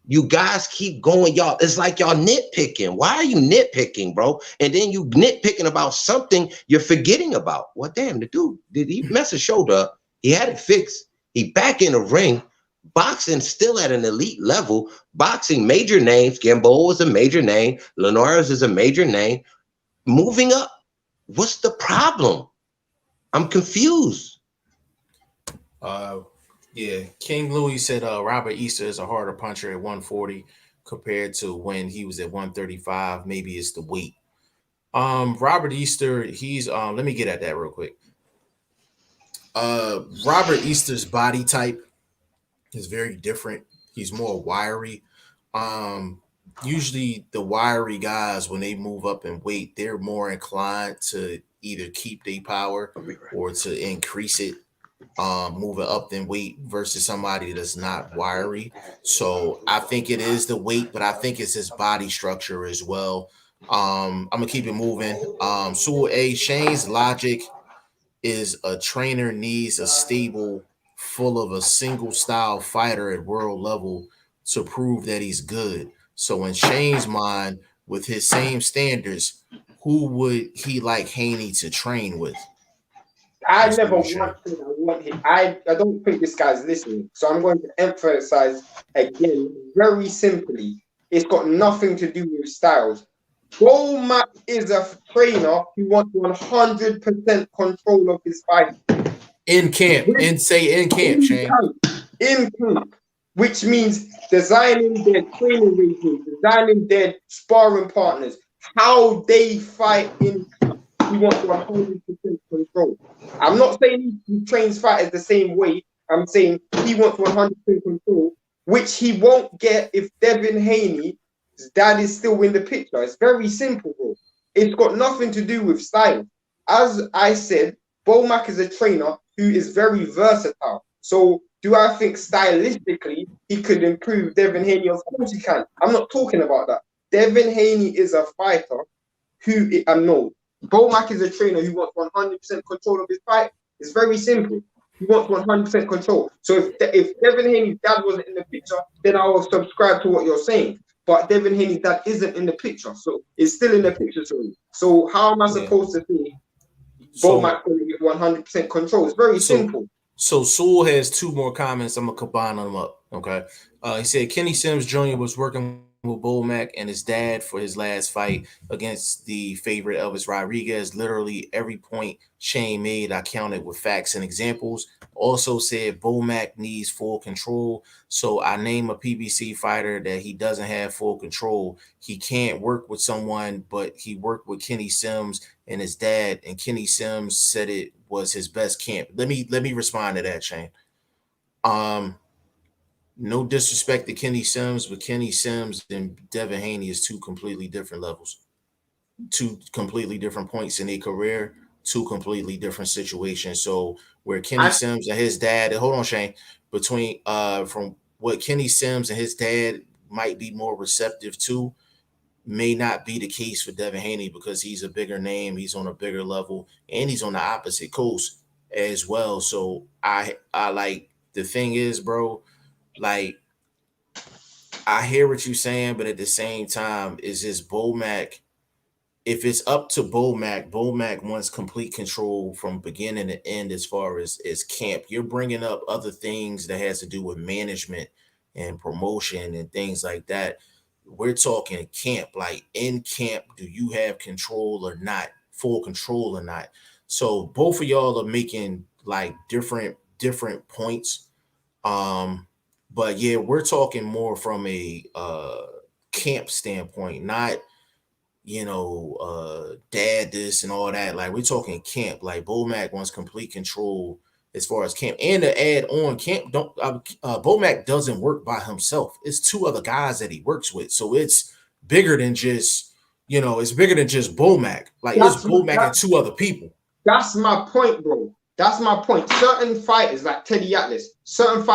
You guys keep going, y'all. It's like y'all nitpicking. Why are you nitpicking, bro? And then you nitpicking about something you're forgetting about. Well, damn, the dude, did he mess his shoulder up? He had it fixed. He back in the ring. Boxing still at an elite level. Boxing major names. Gamboa is a major name. Linares is a major name. Moving up. What's the problem? I'm confused. Yeah, King Louis said Robert Easter is a harder puncher at 140 compared to when he was at 135. Maybe it's the weight. Robert Easter, he's let me get at that real quick. Robert Easter's body type is very different. He's more wiry. Usually the wiry guys, when they move up in weight, they're more inclined to either keep their power or to increase it, moving up in weight versus somebody that's not wiry. So I think it is the weight, but I think it's his body structure as well. I'm gonna keep it moving. Sewell A. Shane's logic is a trainer needs a stable, full of a single style fighter at world level to prove that he's good. So in Shane's mind, with his same standards, who would he like Haney to train with? I Let's never go, want Shane. him. I want him. I don't think this guy's listening. So I'm going to emphasize again, very simply, it's got nothing to do with styles. Bomac is a trainer who wants 100% control of his fight. In camp, and say in camp, Shane. In camp, which means designing their training regime, designing their sparring partners, how they fight in camp. He wants 100% control. I'm not saying he trains fighters the same way. I'm saying he wants 100% control, which he won't get if Devin Haney, his dad, is still in the picture. It's very simple, bro. It's got nothing to do with style. As I said, Bomac is a trainer who is very versatile. So do I think stylistically he could improve Devin Haney? Of course he can. I'm not talking about that. Devin Haney is a fighter who, no, Bomac is a trainer who wants 100% control of his fight. It's very simple. He wants 100% control. So if Devin Haney's dad wasn't in the picture, then I will subscribe to what you're saying. But Devin Haney's dad isn't in the picture, so it's still in the picture. So how am I supposed to say Bomac going to get 100% control? It's very simple. So Sewell has two more comments. I'm gonna combine them up. Okay. He said Kenny Sims Jr. was working with Bomac and his dad for his last fight against the favorite Elvis Rodriguez. Literally every point Shane made, I counted with facts and examples. Also said Bomac needs full control. So I name a PBC fighter that he doesn't have full control. He can't work with someone, but he worked with Kenny Sims and his dad, and Kenny Sims said it was his best camp. Let me respond to that, Shane. No disrespect to Kenny Sims, but Kenny Sims and Devin Haney is two completely different levels, two completely different points in their career, two completely different situations. So where Kenny Sims and his dad, hold on, Shane, between from what Kenny Sims and his dad might be more receptive to, may not be the case for Devin Haney because he's a bigger name, he's on a bigger level, and he's on the opposite coast as well. So I like, the thing is, bro, like, I hear what you're saying, but at the same time, is this Bomac? If it's up to Bomac, Bomac wants complete control from beginning to end as far as camp. You're bringing up other things that has to do with management and promotion and things like that. We're talking camp, like in camp, do you have control or not, full control or not? So both of y'all are making like different points. But yeah, we're talking more from a camp standpoint, not dad this and all that. Like, we're talking camp. Like, Bomac wants complete control as far as camp. And to add on, camp Bomac doesn't work by himself. It's two other guys that he works with. So it's bigger than just, it's bigger than just Bomac. Like, it's Bomac and two other people. That's my point, bro. That's my point. Certain fighters like Teddy Atlas, certain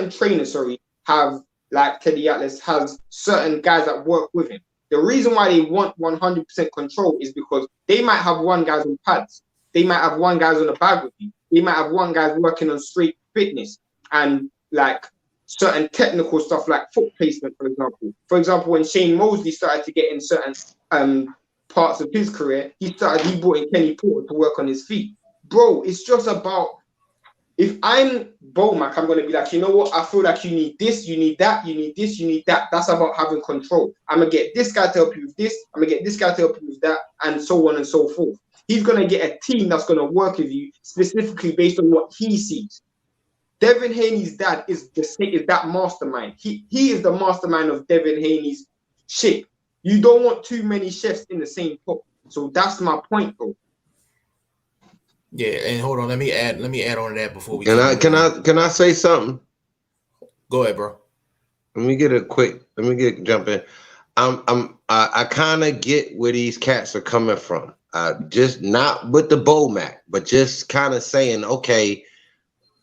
trainers, have, like Teddy Atlas, has certain guys that work with him. The reason why they want 100% control is because they might have one guy's on pads. They might have one guy's on the bag with you. They might have one guy's working on straight fitness and like certain technical stuff like foot placement, for example. For example, when Shane Mosley started to get in certain parts of his career, he brought in Kenny Porter to work on his feet. Bro, it's just about, if I'm Bomac, I'm going to be like, you know what? I feel like you need this, you need that, you need this, you need that. That's about having control. I'm going to get this guy to help you with this. I'm going to get this guy to help you with that, and so on and so forth. He's going to get a team that's going to work with you specifically based on what he sees. Devin Haney's dad is that mastermind. He is the mastermind of Devin Haney's shit. You don't want too many chefs in the same pot. So that's my point, though. Yeah, and hold on, let me add on to that before we can I say something? Go ahead, bro. Let me jump in. I kind of get where these cats are coming from. Just not with the Bomac, but just kind of saying, okay,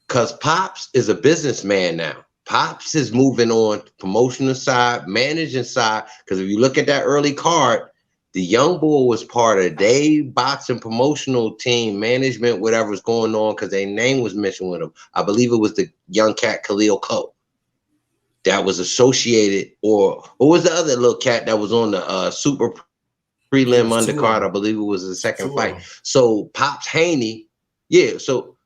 because Pops is a businessman now. Pops is moving on promotional side, managing side. Because if you look at that early card, the young boy was part of their boxing promotional team, management, whatever's going on, because their name was mentioned with him. I believe it was the young cat Khalil Cole that was associated, or what was the other little cat that was on the super prelim undercard? I believe it was the second fight. So Pops Haney, so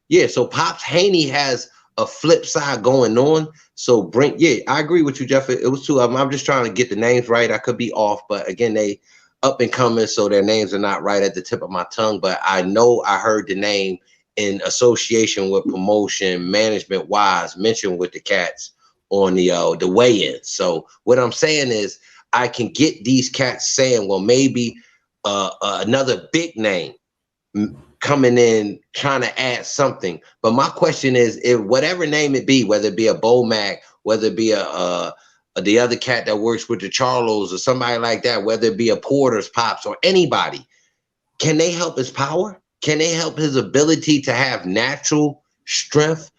Pops Haney has a flip side going on. So I agree with you, Jeff. It was two of them. I'm just trying to get the names right. I could be off, but again, they up and coming, so their names are not right at the tip of my tongue. But I know I heard the name in association with promotion management wise mentioned with the cats on the weigh-in. So what I'm saying is I can get these cats saying, well, maybe another big name coming in trying to add something. But my question is, if whatever name it be, whether it be a Bomac, whether it be the other cat that works with the Charlos or somebody like that, whether it be a Porter's Pops or anybody, can they help his power? Can they help his ability to have natural strength,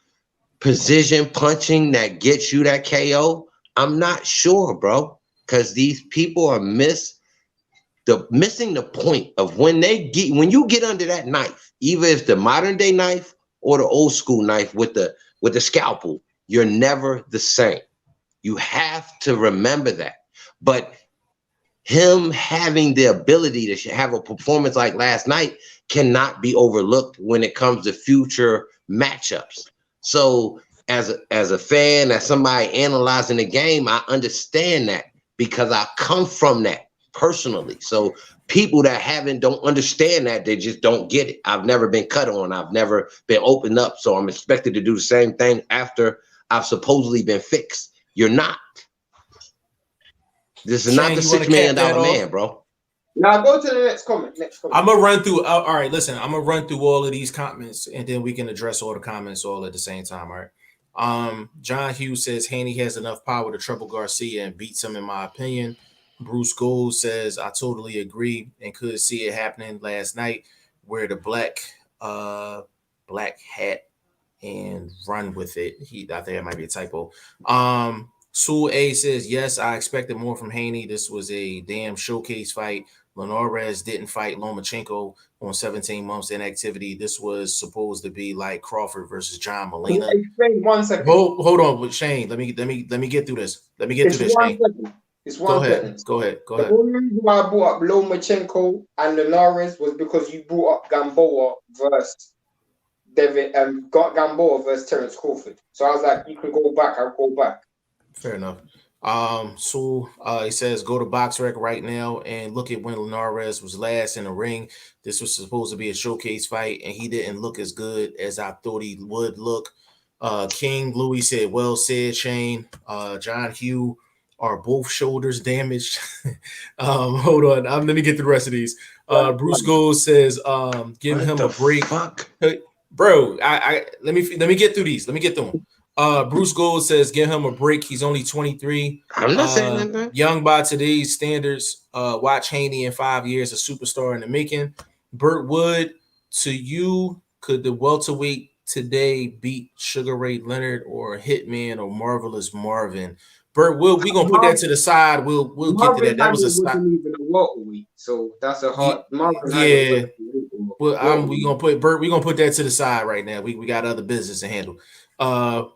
precision punching that gets you that KO? I'm not sure, bro, because these people are missing the point of when you get under that knife, either it's the modern day knife or the old school knife with the scalpel, you're never the same. You have to remember that. But him having the ability to have a performance like last night cannot be overlooked when it comes to future matchups. So as a fan, as somebody analyzing the game, I understand that because I come from that personally. So people that don't understand that, they just don't get it. I've never been cut on. I've never been opened up. So I'm expected to do the same thing after I've supposedly been fixed. You're not. This is not the $6 million man, bro. Now go to the next comment. I'm gonna run through. All right, listen. I'm gonna run through all of these comments, and then we can address all the comments all at the same time. All right. John Hughes says Haney has enough power to trouble Garcia and beats him, in my opinion. Bruce Gold says I totally agree and could see it happening last night, where the black hat and run with it. I think it might be a typo. Sue A says, yes, I expected more from Haney. This was a damn showcase fight. Linares didn't fight Lomachenko on 17 months inactivity. This was supposed to be like Crawford versus John Molina. Explain 1 second. Hold on with Shane. Let me get through this. Shane. It's one sentence. Go ahead. The only reason why I brought up Lomachenko and Linares was because you brought up Gamboa versus Devin, got Gamboa versus Terence Crawford. So I was like, you can go back. I'll go back. Fair enough. So he says go to BoxRec right now and look at when Linares was last in the ring. This was supposed to be a showcase fight, and he didn't look as good as I thought he would look. King Louis said, well said, Shane. John Hugh, are both shoulders damaged? Hold on. Let me get through the rest of these. Bruce Gold says, give him a break. Hey, bro, let me get through these. Let me get through them. Bruce Gold says, give him a break. He's only 23. I'm not saying that. Young by today's standards. Watch Haney in 5 years, a superstar in the making. Burt Wood, to you, could the welterweight today beat Sugar Ray Leonard or Hitman or Marvelous Marvin? Burt Wood, we're gonna put that to the side. We'll get to that. That was a spot. Even a welterweight, so that's a hard. Yeah. Well, we gonna put Burt. We're gonna put that to the side right now. We got other business to handle.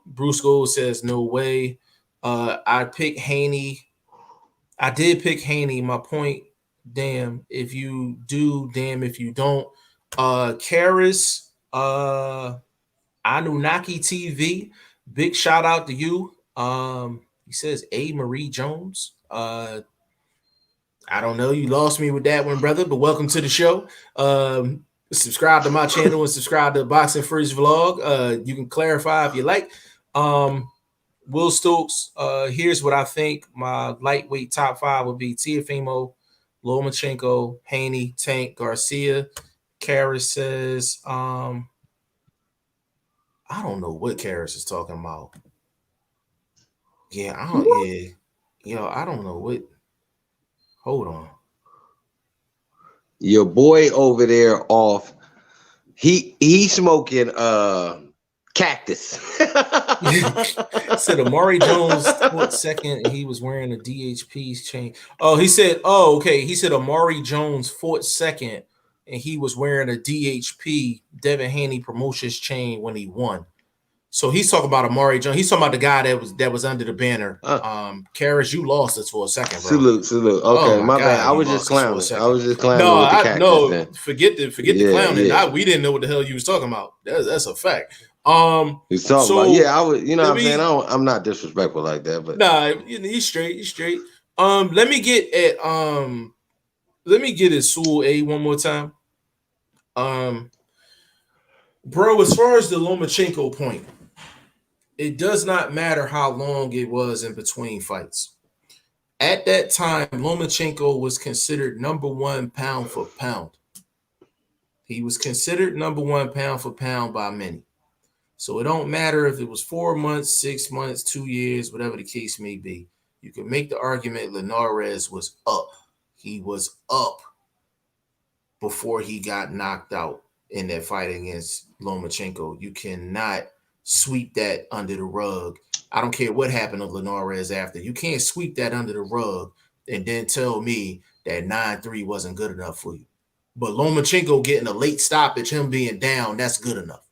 Bruce Gold says no way. I pick Haney. I did pick Haney. My point, damn if you do, damn if you don't. Karis, Anunnaki TV, big shout out to you. He says A. Marie Jones. I don't know. You lost me with that one, brother, but welcome to the show. subscribe to my channel and subscribe to Boxing First Vlog. You can clarify if you like. Will Stokes, here's what I think my lightweight top 5 would be: Teofimo, Lomachenko, Haney, Tank, Garcia. Karras says, I don't know what Karras is talking about. Yeah, I don't know what. Hold on. Your boy over there off. He smoking cactus. Said Amari Jones fought second and he was wearing a DHP's chain. Oh, he said, okay. He said Amari Jones fought second and he was wearing a DHP Devin Haney Promotions chain when he won. So he's talking about Amari Jones. He's talking about the guy that was under the banner. Karras, you lost us for a second, bro. Salute. Okay, my bad. I was just clowning. No, forget the clowning. Yeah. We didn't know what the hell you was talking about. That's a fact. He's talking about, I was, what I'm saying? I'm not disrespectful like that, but nah, he's straight. Let me get at Sewell A one more time. Bro, as far as the Lomachenko point, it does not matter how long it was in between fights. At that time, Lomachenko was considered #1 pound for pound. He was considered #1 pound for pound by many. So it don't matter if it was 4 months, 6 months, 2 years, whatever the case may be. You can make the argument Linares was up. He was up before he got knocked out in that fight against Lomachenko. You cannot sweep that under the rug. I don't care what happened to Linares after. You can't sweep that under the rug and then tell me that 9-3 wasn't good enough for you. But Lomachenko getting a late stoppage, him being down, that's good enough.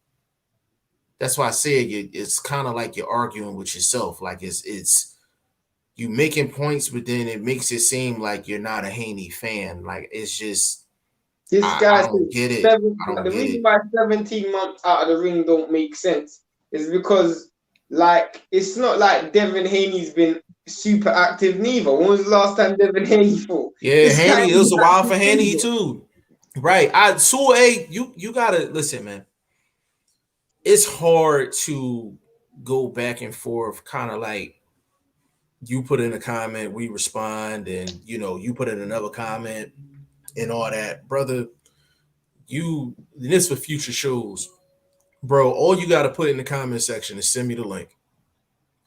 That's why I said it's kind of like you're arguing with yourself. Like it's you making points, but then it makes it seem like you're not a Haney fan. Like it's just this guy. I don't get it. The reason why 17 months out of the ring don't make sense is because, like, it's not like Devin Haney's been super active neither. When was the last time Devin Haney fought? Yeah, Haney, it was a while for Haney too. Right. Sewell A, you gotta listen, man. It's hard to go back and forth, kind of like you put in a comment, we respond, and you put in another comment and all that. Brother, this for future shows. Bro, all you got to put in the comment section is send me the link.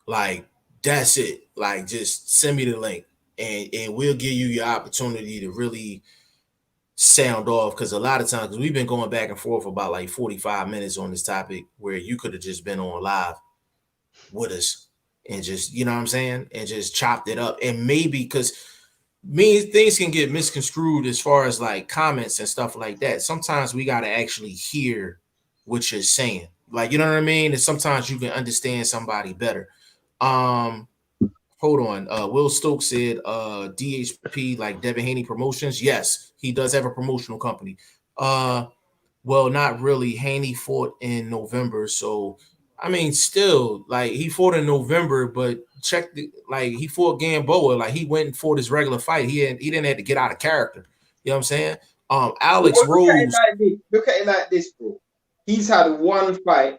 Like, that's it. Like, just send me the link. And we'll give you your opportunity to really sound off. Because a lot of times, because we've been going back and forth about like 45 minutes on this topic where you could have just been on live with us and just, you know what I'm saying? And just chopped it up. And maybe because things can get misconstrued as far as like comments and stuff like that. Sometimes we got to actually hear what you're saying, like, you know what I mean? And sometimes you can understand somebody better. Hold on. Will Stokes said DHP like Devin Haney Promotions. Yes, he does have a promotional company. Well, not really. Haney fought in November, so I mean, still, like, he fought in November, but he fought Gamboa, like he went and fought his regular fight. He didn't have to get out of character. You know what I'm saying? Alex Rose. Look at it like this, bro. He's had one fight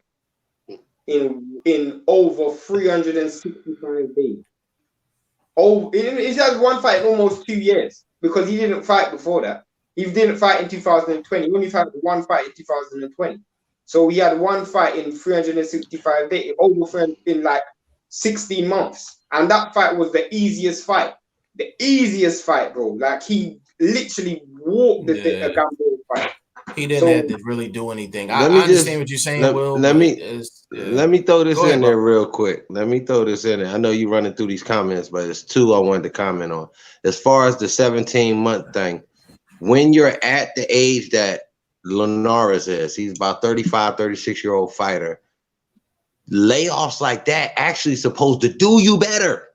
in over 365 days. He's had one fight in almost 2 years because he didn't fight before that. He didn't fight in 2020. He only had one fight in 2020. So he had one fight in 365 days, in like 16 months. And that fight was the easiest fight. The easiest fight, bro. Like, he literally walked the Gamboa fight. He didn't have to really do anything. I understand what you're saying, Will. Let me throw this in there real quick. Let me throw this in there. I know you're running through these comments, but it's two I wanted to comment on. As far as the 17-month thing, when you're at the age that Linares is, he's about 35, 36-year-old fighter, layoffs like that actually supposed to do you better.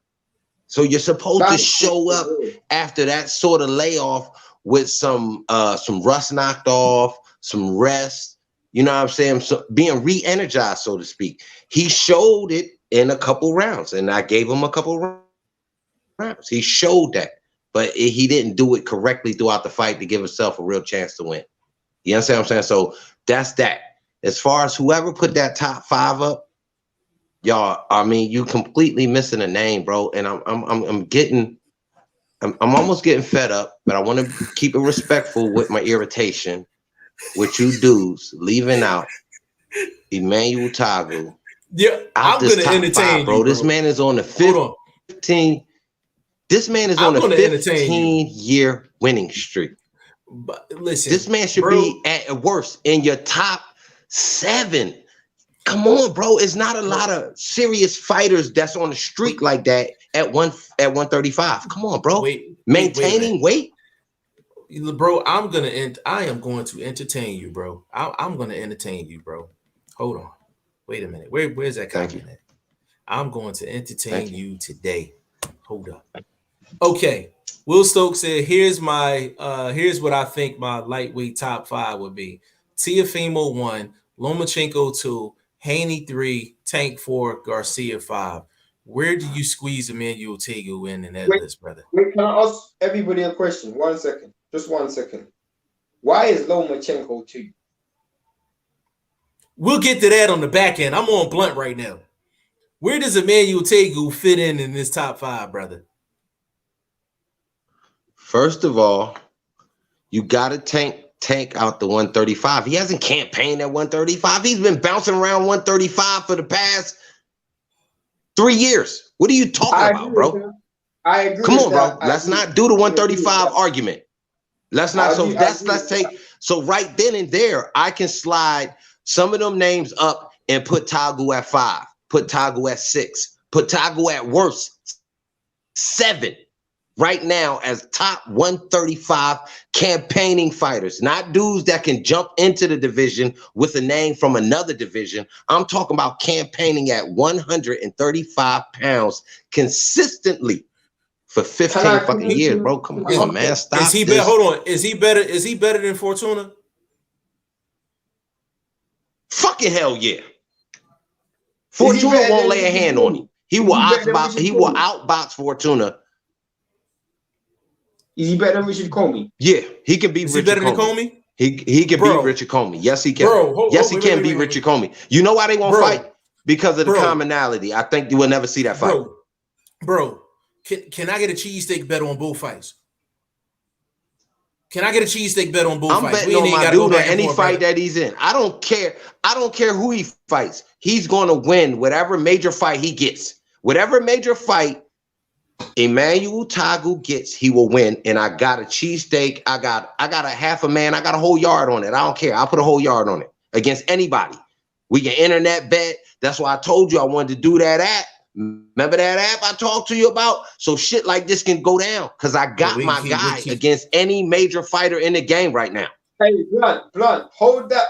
So you're supposed to show up after that sort of layoff with some rust knocked off, some rest, you know what I'm saying? So being re-energized, so to speak. He showed it in a couple rounds, and I gave him a couple rounds. He showed that, but he didn't do it correctly throughout the fight to give himself a real chance to win. You understand what I'm saying? So that's that. As far as whoever put that top 5 up, y'all, I mean, you completely missing a name, bro. And I'm almost getting fed up, but I want to keep it respectful with my irritation, with you dudes leaving out Emmanuel Tagu. Yeah, I'm gonna entertain bro. you, bro. This man is on the 15. This man is on a 15-year winning streak. But listen, this man should be at worst in your top 7. Come on, bro. It's not a lot of serious fighters that's on the streak like that at 135. Come on, bro. Maintaining weight. Bro, I am going to entertain you, bro. I'm going to entertain you, bro. Hold on. Wait a minute. Where's that comment at? I'm going to entertain you today. Hold up. Okay. Will Stokes said, here's what I think my lightweight top 5 would be. Teofimo 1, Lomachenko 2, Haney 3, Tank 4, Garcia 5. Where do you squeeze Emmanuel Tagu in that list, brother? Wait, can I ask everybody a question? 1 second. Just 1 second. Why is Lomachenko 2? We'll get to that on the back end. I'm on blunt right now. Where does Emmanuel Tagu fit in this top 5, brother? First of all, you got to tank out the 135. He hasn't campaigned at 135. He's been bouncing around 135 for the past 3 years. What are you talking about, bro? I agree. Come on, bro. Let's not do the 135 argument. Let's not. Let's take. So right then and there, I can slide some of them names up and put Tagu at 5, put Tagu at 6, put Tagu at worst 7. Right now as top 135 campaigning fighters, not dudes that can jump into the division with a name from another division. I'm talking about campaigning at 135 pounds consistently for 15 fucking years, bro. Come on, man. Stop. Is he better? Hold on. Is he better than Fortuna? Fucking hell yeah. Fortuna won't lay a hand on him. He will outbox Fortuna. Is he better than Richard Comey? Yeah, he can beat Richard Comey. Is he better than Comey? He can beat Richard Comey. Yes, he can. He can beat Richard Comey. You know why they won't fight? Because of the commonality. I think you will never see that fight. Bro, can I get a cheesesteak bet on both fights? Can I get a cheesesteak bet on both fights? I'm betting on my dude on any fight that he's in. I don't care. I don't care who he fights. He's going to win whatever major fight he gets. Whatever major fight Emmanuel Tagu gets, he will win. And I got a cheesesteak. I got a half a man. I got a whole yard on it. I don't care. I'll put a whole yard on it against anybody. We can internet bet. That's why I told you I wanted to do that app. Remember that app I talked to you about? So shit like this can go down because I got my guy against any major fighter in the game right now. Hey, Blunt, hold that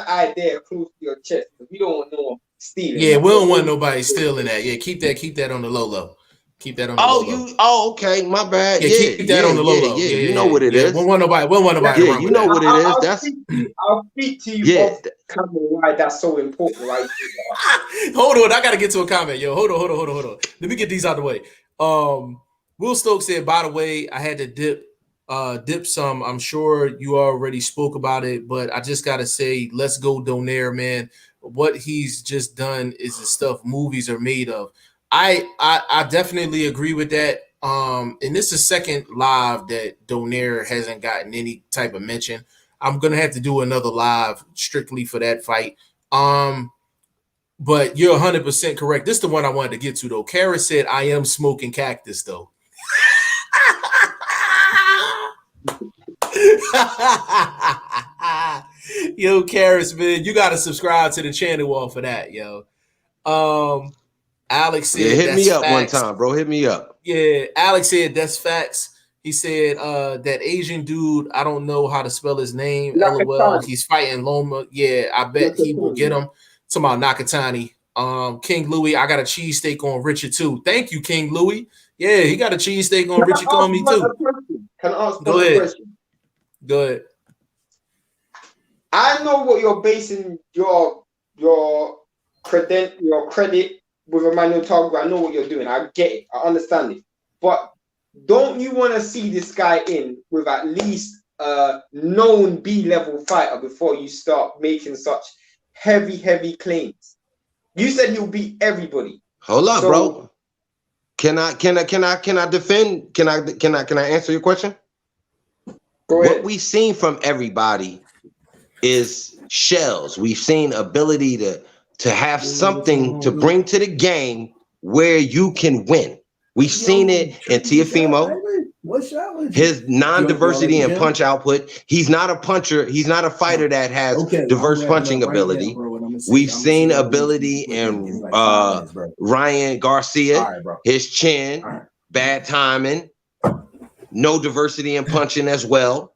idea close to your chest. We don't want no one stealing. Yeah, we don't want nobody stealing that. Yeah, keep that on the low. Keep that on the low. Okay, my bad. Yeah, keep that on the low. Yeah, you know what it is. We want nobody. Yeah, you know what it is. I'll speak to you off camera why that's so important, right? Hold on, I gotta get to a comment, yo. Hold on. Let me get these out of the way. Will Stokes said, by the way, I had to dip some. I'm sure you already spoke about it, but I just gotta say, let's go Donaire, man. What he's just done is the stuff movies are made of. I definitely agree with that. And this is second live that Donaire hasn't gotten any type of mention. I'm gonna have to do another live strictly for that fight. But you're 100% correct. This is the one I wanted to get to though. Kara said, "I am smoking cactus though." Yo, Karis, man, you gotta subscribe to the channel off of that, yo. Alex said, hit me up facts. One time, bro. Hit me up. Yeah, Alex said that's facts. He said that Asian dude, I don't know how to spell his name. LOL. He's fighting Loma. Yeah, I bet he will get him. Talking about Nakatani. King Louis, I got a cheesesteak on Richard too. Thank you, King Louis. Yeah, he got a cheesesteak on Richard Comey too. Can I ask a question? Go ahead. I know what you're basing your credit with Emmanuel Tagu. I know what you're doing. I get it. I understand it. But don't you want to see this guy in with at least a known B-level fighter before you start making such heavy claims. You said he'll beat everybody. Hold up, bro. Can I defend? Can I answer your question? Go ahead. What we've seen from everybody is shells. We've seen ability to have something to bring to the game where you can win. We've seen it in Teofimo. His non-diversity and punch output. He's not a puncher. He's not a fighter that has diverse punching ability. We've seen ability in Ryan Garcia. His chin, bad timing, no diversity in punching as well.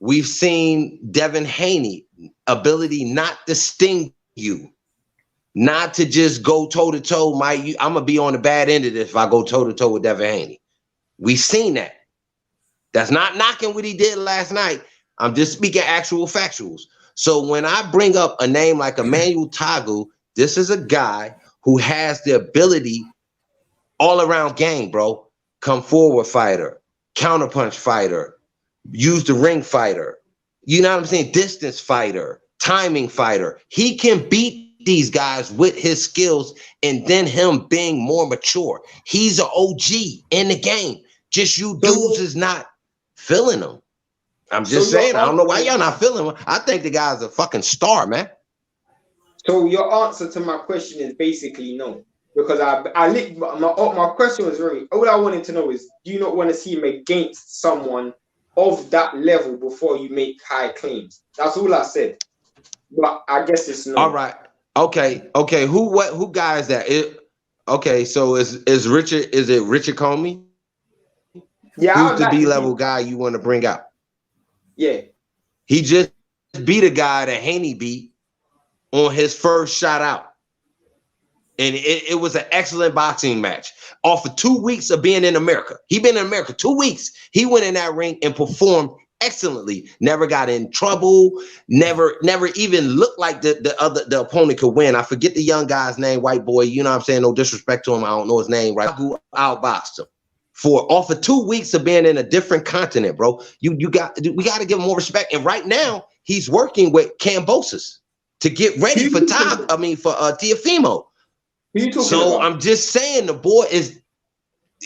We've seen Devin Haney, ability not to sting you. Not to just go toe-to-toe. I'm going to be on the bad end of this if I go toe-to-toe with Devin Haney. We've seen that. That's not knocking what he did last night. I'm just speaking actual factuals. So when I bring up a name like Emmanuel Tagu, this is a guy who has the ability all-around game, bro. Come forward fighter, counterpunch fighter, use the ring fighter. You know what I'm saying? Distance fighter, timing fighter. He can beat these guys with his skills and then him being more mature. He's an OG in the game. Just you dudes is not feeling him. I'm just saying, I don't know why y'all not feeling him. I think the guy's a fucking star, man. So your answer to my question is basically no. Because my question was all I wanted to know is, do you not want to see him against someone of that level before you make high claims? That's all I said. But I guess it's no. All right. Okay. Who guy is that? Okay, so is it Richard Comey? Yeah. Who's the B-level guy you want to bring out? Yeah. He just beat a guy that Haney beat on his first shot out. And it was an excellent boxing match. Off of 2 weeks of being in America. He been in America 2 weeks. He went in that ring and performed excellently. Never got in trouble. Never even looked like the opponent could win. I forget the young guy's name, white boy. You know what I'm saying? No disrespect to him. I don't know his name. Right? Who outboxed him for off of 2 weeks of being in a different continent, bro. We got to give him more respect. And right now he's working with Cambosis to get ready for Teofimo. So about? I'm just saying the boy is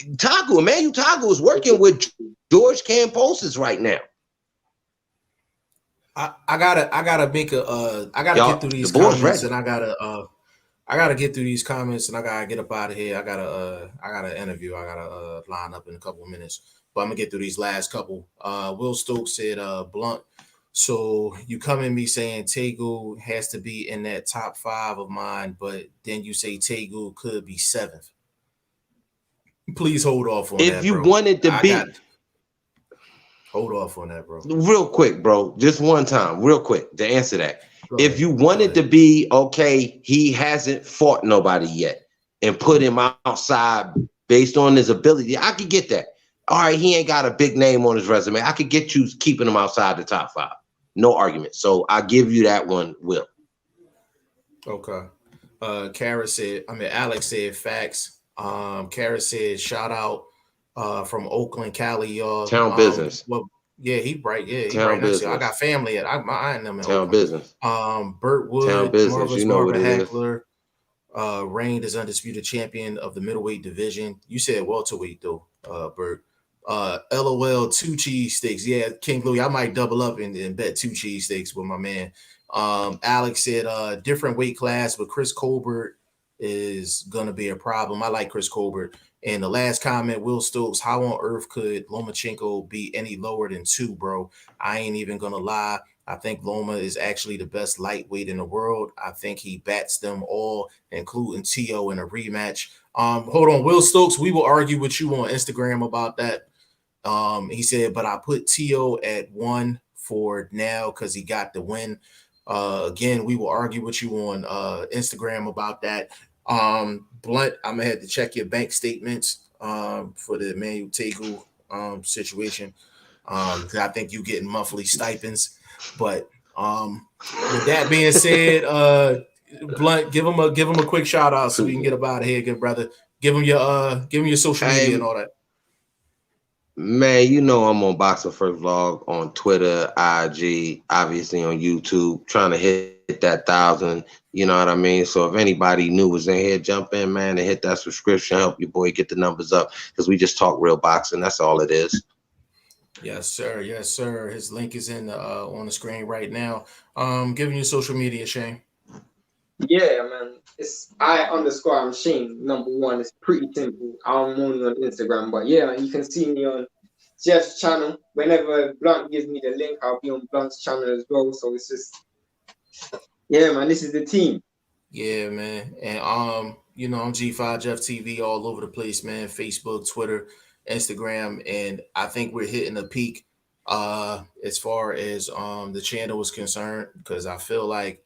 Emmanuel Tagu is working with George Cambosis right now. I gotta make I gotta get through these comments and I gotta get through these comments and I gotta get up out of here. I got an interview. I gotta line up in a couple of minutes, but I'm gonna get through these last couple. Will Stokes said blunt. So you come in me saying Tagu has to be in that top 5 of mine, but then you say Tagu could be 7th. Please hold off on that. If you wanted to be. Hold off on that, bro. Real quick, bro. Just one time, real quick, to answer that. If you wanted to be, okay, he hasn't fought nobody yet and put him outside based on his ability, I could get that. All right, he ain't got a big name on his resume. I could get you keeping him outside the top 5. No argument. So I give you that one, Will. Okay. Alex said facts. Kara said shout out from Oakland, Cali, y'all. Town business. Well, yeah, he right. Yeah, he town right business. I got family at I them in town Oakland. Business. Burt Wood, town business. Marvelous You know Marvin what it Hagler, reigned as undisputed champion of the middleweight division. You said welterweight though, Burt. LOL 2 cheesesteaks. Yeah, King Louis. I might double up and bet 2 cheesesteaks with my man. Alex said different weight class, but Chris Colbert is gonna be a problem. I like Chris Colbert. And the last comment, Will Stokes, how on earth could Lomachenko be any lower than 2, bro? I ain't even gonna lie. I think Loma is actually the best lightweight in the world. I think he bats them all, including Tio in a rematch. Hold on, Will Stokes, we will argue with you on Instagram about that. He said, but I put Tio at 1 for now because he got the win. Again, we will argue with you on Instagram about that. Blunt, I'm gonna have to check your bank statements for the Emmanuel Tagu situation. Because I think you getting monthly stipends. But with that being said, Blunt, give him a quick shout out so we can get up out of here, good brother. Give him your social media and all that. Man, you know I'm on Boxing First Vlog on Twitter, IG, obviously on YouTube, trying to hit that 1,000. You know what I mean? So if anybody new was in here, jump in, man, and hit that subscription. Help your boy get the numbers up, because we just talk real boxing. That's all it is. Yes, sir. Yes, sir. His link is in the on the screen right now. Giving you social media, Shane. Yeah, man. It's I_I'm Shane, #1. It's pretty simple. I'm only on Instagram, but yeah, man, you can see me on Jeff's channel. Whenever Blunt gives me the link, I'll be on Blunt's channel as well. So it's just, yeah, man, this is the team. Yeah, man. And you know, I'm G5 Jeff TV all over the place, man. Facebook, Twitter, Instagram, and I think we're hitting a peak as far as the channel is concerned, because I feel like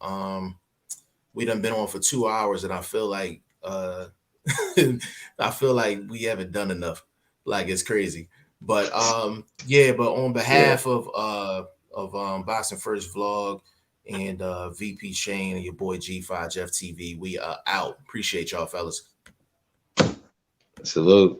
we done been on for 2 hours, and I feel like I feel like we haven't done enough. Like, it's crazy. But yeah, but on behalf of Boxing First Vlog and VP Shane and your boy G5 Jeff TV, we are out. Appreciate y'all, fellas. Salute.